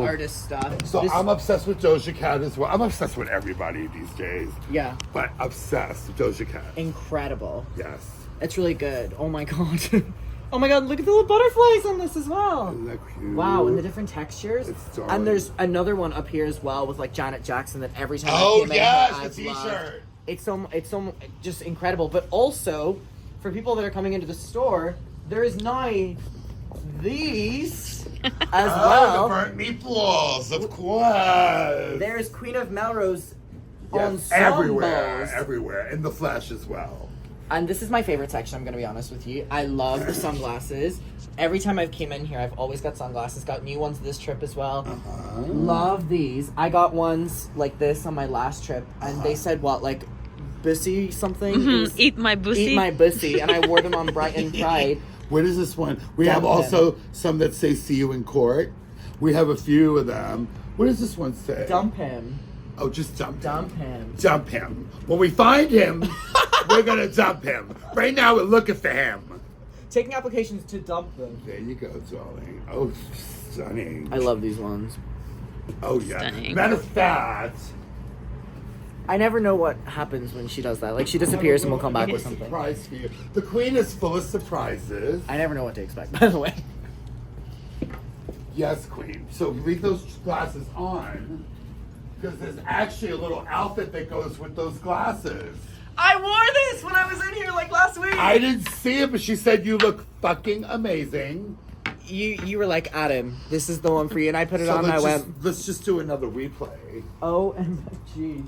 like artist stuff. So I'm obsessed with Doja Cat as well. I'm obsessed with everybody these days. Yeah. But obsessed with Doja Cat. Incredible. Yes. It's really good. Oh my god. Oh my god, look at the little butterflies on this as well. Isn't that cute? Wow, and the different textures. It's darling. And there's another one up here as well with like Janet Jackson that every time I Oh came in yes, here, I've the loved. t-shirt. It's so just incredible. But also, for people that are coming into the store, there is now these as well. The burnt meatballs, of course. There's Queen of Melrose on everywhere, in the flesh as well. And this is my favorite section, I'm going to be honest with you. I love the sunglasses. Every time I've came in here, I've always got sunglasses. Got new ones this trip as well. Love these. I got ones like this on my last trip. And they said, what, like, bussy something? Eat my bussy. Eat my bussy. And I wore them on Brighton Pride. What is this one? We Dump have also some that say "See you in court." We have a few of them. What does this one say? Dump him. Oh, just dump him. Dump him. Dump him. When we find him, we're gonna dump him. Right now, we're looking for him. Taking applications to dump them. There you go, darling. Oh, stunning. I love these ones. Oh yeah. Stunning. Matter of fact, I never know what happens when she does that. Like, she disappears and we'll come back with something. surprise for you. The queen is full of surprises. I never know what to expect, by the way. Yes, queen. So leave those glasses on, because there's actually a little outfit that goes with those glasses. I wore this when I was in here, like, last week. I didn't see it, but she said you look fucking amazing. You were like, Adam, this is the one for you. And I put it on and I went, let's just do another replay. OMG.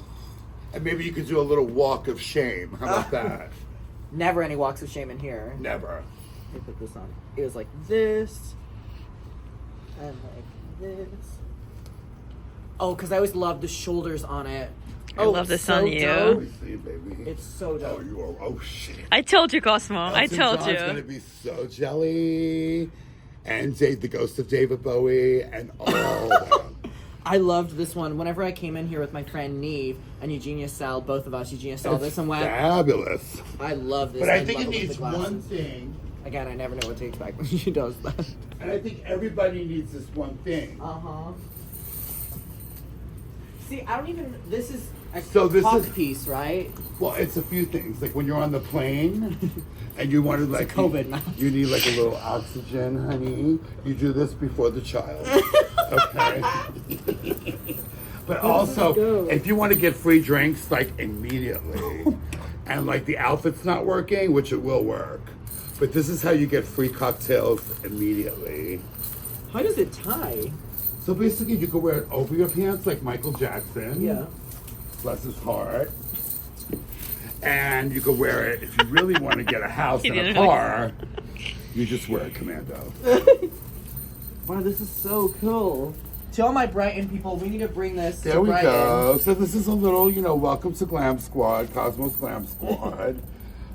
And maybe you could do a little walk of shame. How about that? Never any walks of shame in here. Never. Let me put this on. It was like this. And like this. Oh, because I always loved the shoulders on it. I love this on you. Let me see, baby. It's so dope. Oh, you are. Oh, shit. I told you, Cosmo. I Elton told John's you. Gonna be so jelly, and the ghost of David Bowie, and all that. I loved this one. Whenever I came in here with my friend Neve and Eugenia saw, both of us, Eugenia saw this and went, fabulous. I love this. But I think love it with needs the glasses. one thing, Again, I never know what to expect when she does that. and I think everybody needs this one thing. Uh-huh. See, I don't even, this is a So this talk is- piece, right? Well, it's a few things. Like when you're on the plane and you want to like COVID mask. you need like a little oxygen, honey. You do this before the child. Okay. But also, if you want to get free drinks like immediately, and like the outfit's not working, which it will work, but this is how you get free cocktails immediately. How does it tie? So basically, you can wear it over your pants like Michael Jackson. Yeah. Bless his heart. And you can wear it if you really want to get a house and a car. You just wear a commando. Wow, this is so cool. To all my Brighton people, we need to bring this There to we Brighton. go. So this is a little, welcome to Glam Squad, Cosmo's Glam Squad.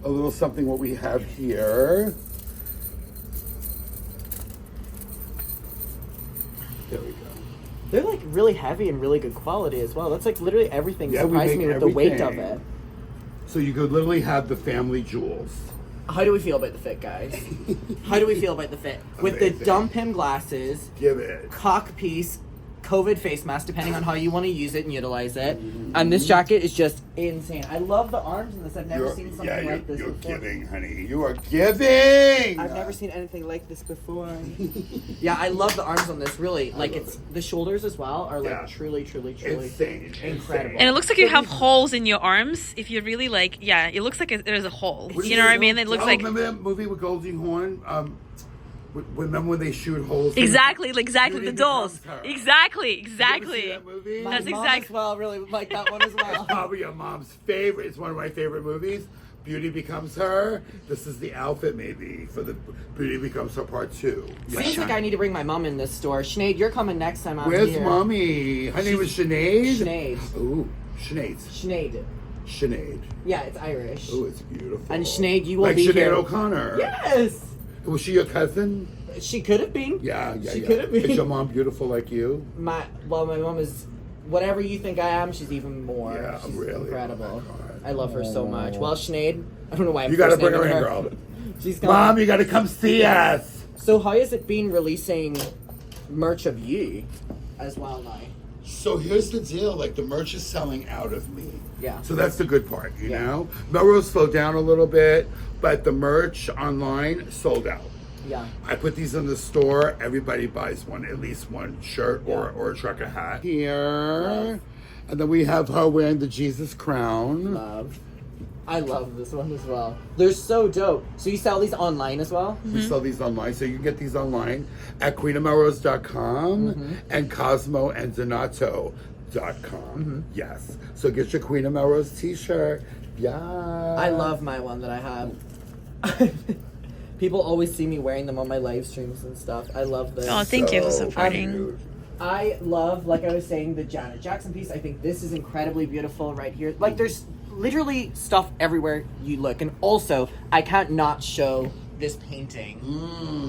A little something what we have here. There we go. They're like really heavy and really good quality as well. That's like literally everything. Yeah, we Surprised make me with the weight of everything. it. So you could literally have the family jewels. How do we feel about the fit, guys? How do we feel about the fit? With the Amazing. dump him glasses, Give it. cock piece, COVID face mask, depending on how you want to use it and utilize it. And this jacket is just insane. I love the arms in this. I've never seen something like this you're before. giving, honey. You are giving. I've never seen anything like this before. Yeah, I love the arms on this, really. Like, it's the shoulders as well are like Yeah. truly Insane. incredible. And it looks like you have holes in your arms. If you really like, yeah, it looks like there's a hole. You know what I mean? It looks like Remember that movie with Goldie Hawn? Remember when they shoot holes? exactly Beauty the dolls. becomes her. Exactly. Did you ever see that movie? My That's mom exact- as well really like that one as well. Probably your mom's favorite. It's one of my favorite movies. Beauty Becomes Her. This is the outfit maybe for the Beauty Becomes Her Part 2. Seems like I need to bring my mom in this store. Sinead, you're coming next time I'm Where's here. Mommy? Her name is Sinead? Sinead. Ooh, Sinead. Sinead. Yeah, it's Irish. Ooh, it's beautiful. And Sinead, you will like be Sinead here. O'Connor. Yes! Was she your cousin? She could have been. Yeah. She could have been. Is your mom beautiful like you? My mom is whatever you think I am, she's even more. Yeah, she's really. incredible. Oh my God. I love her so much. Well, Sinead, I don't know why I'm You gotta bring first her in, naming girl. She's coming. Mom, you gotta come see us. So how has it been releasing merch of you as well now? So here's the deal, like the merch is selling out of me. Yeah. So that's the good part, you know? Melrose slowed down a little bit, but the merch online sold out. Yeah. I put these in the store, everybody buys one, at least one shirt or a trucker hat. Here. Love. And then we have her wearing the Jesus crown. Love. I love this one as well. They're so dope. So you sell these online as well? We sell these online, so you can get these online at queenofmelrose.com and Cosmo and Donato.com. Yes. So get your Queen of Melrose t-shirt. Yeah. I love my one that I have. People always see me wearing them on my live streams and stuff. I love this. Oh, thank you for So supporting. cute. I love, like I was saying, the Janet Jackson piece. I think this is incredibly beautiful right here. Like, there's literally stuff everywhere you look. And also, I can't not show this painting,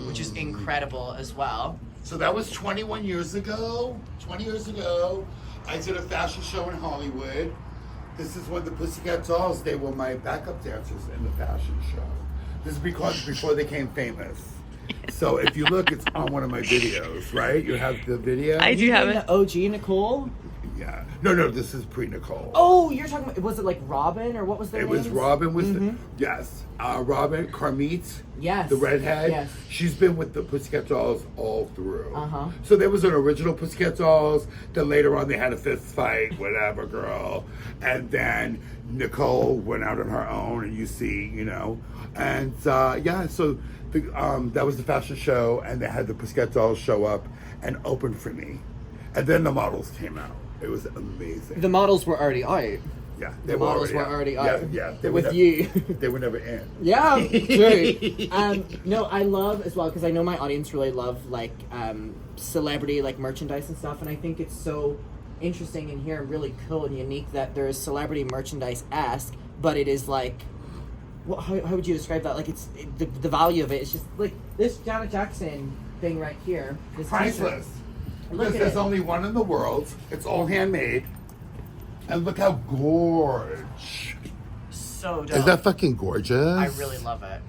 which is incredible as well. So that was 21 years ago. 20 years ago, I did a fashion show in Hollywood. This is when the Pussycat Dolls, they were my backup dancers in the fashion show. This is because before they became famous. So if you look, it's on one of my videos, right? You have the video. I do have it. The OG Nicole? Yeah. No, this is pre-Nicole. Oh, you're talking about, was it like Robin or what was their It names? was Robin yes. Robin Carmit. Yes. The redhead. Yes. She's been with the Pussycat Dolls all through. Uh-huh. So there was an original Pussycat Dolls. Then later on they had a fist fight, whatever, girl. And then Nicole went out on her own, and you see, you know. And so that was the fashion show, and they had the Pussycat Dolls show up and open for me. And then the models came out. It was amazing. The models were already out. Yeah, The models were already out. Yeah. With you. They were never in. Yeah, true. No, I love as well, because I know my audience really love like celebrity like merchandise and stuff, and I think it's so interesting in here and really cool and unique that there is celebrity merchandise-esque, but it is like, how would you describe that? Like the value of it is just like this Janet Jackson thing right here. This Priceless. t-shirt. Because Look at there's it. only one in the world. It's all handmade. And look how gorge. So dope. Is that fucking gorgeous? I really love it.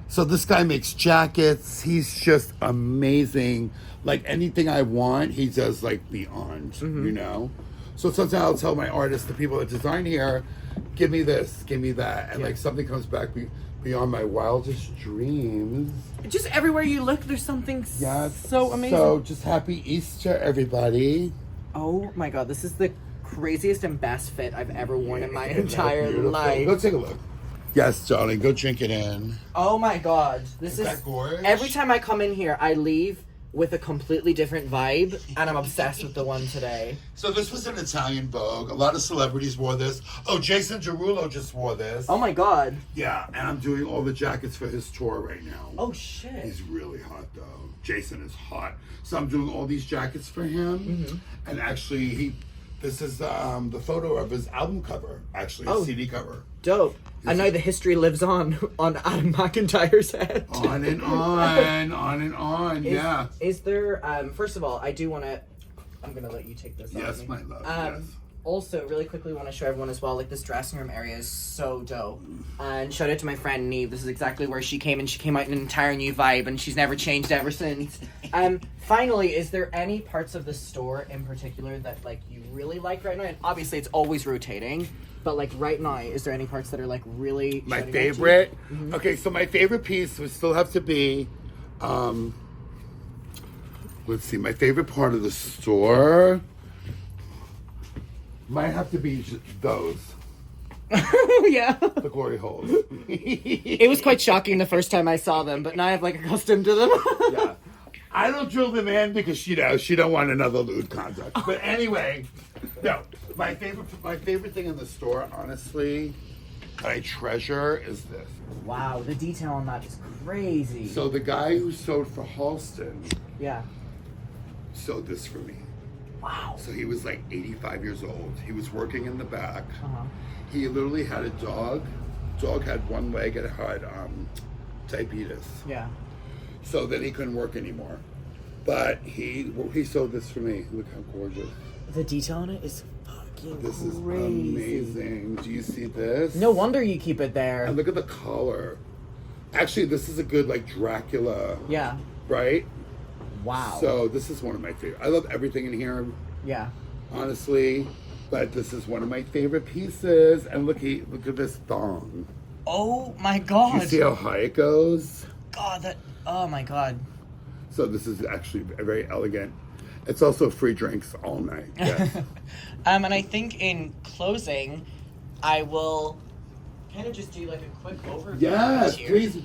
So this guy makes jackets. He's just amazing. Like anything I want, he does like beyond, you know? So sometimes I'll tell my artists, the people that design here, give me this, give me that. And like something comes back beyond my wildest dreams. Just everywhere you look, there's something so amazing. So just happy Easter, everybody. Oh my god, this is the craziest and best fit I've ever worn in my entire life. Go take a look. Yes, darling, go drink it in. Oh my god, this Is that gorge? Every time I come in here, I leave with a completely different vibe, and I'm obsessed with the one today. So this was an Italian Vogue. A lot of celebrities wore this. Oh, Jason Derulo just wore this. Oh my god. Yeah, and I'm doing all the jackets for his tour right now. Oh shit. He's really hot though. Jason is hot. So I'm doing all these jackets for him. And actually, this is the photo of his album cover, actually, a CD cover. Dope. And now the history lives on Adam McIntyre's head. On and on, yeah. Is there, first of all, I do want to, I'm going to let you take this off. Yes, me. my love, yes. Also, really quickly want to show everyone as well, like this dressing room area is so dope. And shout out to my friend Neve. This is exactly where she came, and she came out in an entire new vibe, and she's never changed ever since. Finally, is there any parts of the store in particular that like you really like right now? And obviously it's always rotating, but like right now, is there any parts that are like really My shouting out to you? favorite? Okay, so my favorite piece would still have to be, let's see, my favorite part of the store might have to be those. Yeah. The glory holes. It was quite shocking the first time I saw them, but now I've like accustomed to them. Yeah. I don't drill them in because she don't want another lewd contact. But anyway, no. My favorite thing in the store, honestly, that I treasure is this. Wow, the detail on that is crazy. So the guy who sewed for Halston sewed this for me. Wow. So he was like 85 years old. He was working in the back. He literally had a dog. Dog had one leg and had diabetes. Yeah. So then he couldn't work anymore. But he sewed this for me. Look how gorgeous. The detail on it is fucking This crazy. is amazing. Do you see this? No wonder you keep it there. And look at the collar. Actually, this is a good like Dracula. Yeah. Right? Wow. So this is one of my favorite. I love everything in here. Yeah. Honestly. But this is one of my favorite pieces. And look at this thong. Oh my god. Do you see how high it goes? God, oh my god. So this is actually very elegant. It's also free drinks all night. Yes. And I think in closing, I will kind of just do like a quick overview. Yes, here. please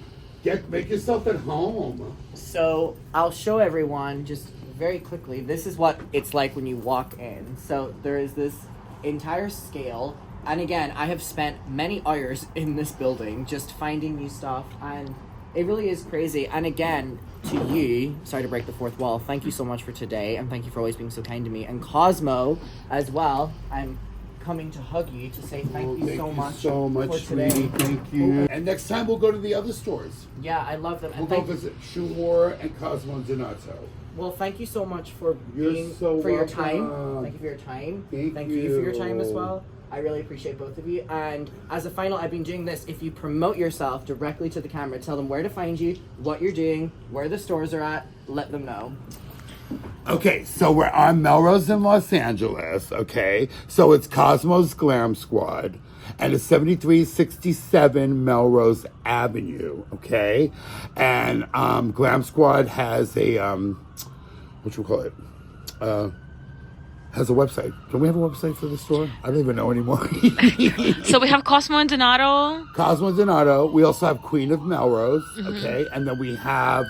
make yourself at home. So I'll show everyone just very quickly. This is what it's like when you walk in. So there is this entire scale. And again, I have spent many hours in this building just finding new stuff, and it really is crazy. And again, to you, sorry to break the fourth wall, thank you so much for today, and thank you for always being so kind to me. And Cosmo as well, I'm coming to hug you to say thank you so much for today. Sweetie. Thank you. And next time we'll go to the other stores. Yeah, I love them. We'll go visit Shoe Horror and Cosmo and Donato. Well, thank you so much for You're being so for your welcome. time. Thank you for your time. Thank you for your time as well. I really appreciate both of you. And as a final, I've been doing this. If you promote yourself directly to the camera, tell them where to find you, what you're doing, where the stores are at, let them know. Okay, so we're on Melrose in Los Angeles, okay? So it's Cosmo's Glam Squad, and it's 7367 Melrose Avenue, okay? And Glam Squad has a, has a website. Don't we have a website for the store? I don't even know anymore. So we have Cosmo and Donato. Cosmo and Donato. We also have Queen of Melrose, okay? And then we have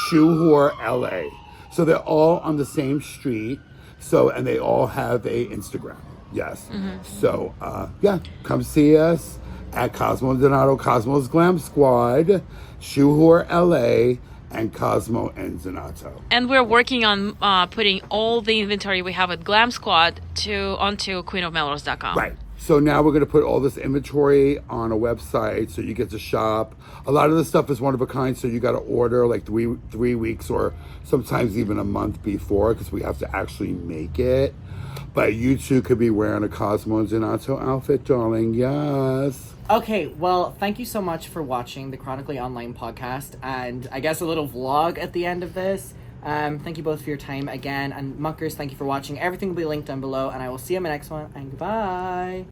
Shoe Whore LA. So they're all on the same street. So, and they all have a Instagram. Yes. So, come see us at Cosmo and Donato, Cosmo's Glam Squad, Shoe Whore LA, and Cosmo and Donato. And we're working on putting all the inventory we have at Glam Squad onto queenofmelrose.com. Right. So now we're going to put all this inventory on a website so you get to shop. A lot of the stuff is one of a kind, so you got to order like three weeks or sometimes even a month before because we have to actually make it. But you too could be wearing a Cosmo and Donato outfit, darling. Yes. Okay, well, thank you so much for watching the Chronically Online podcast, and I guess a little vlog at the end of this. Thank you both for your time again, and Muckers, thank you for watching. Everything will be linked down below, and I will see you in my next one, and goodbye.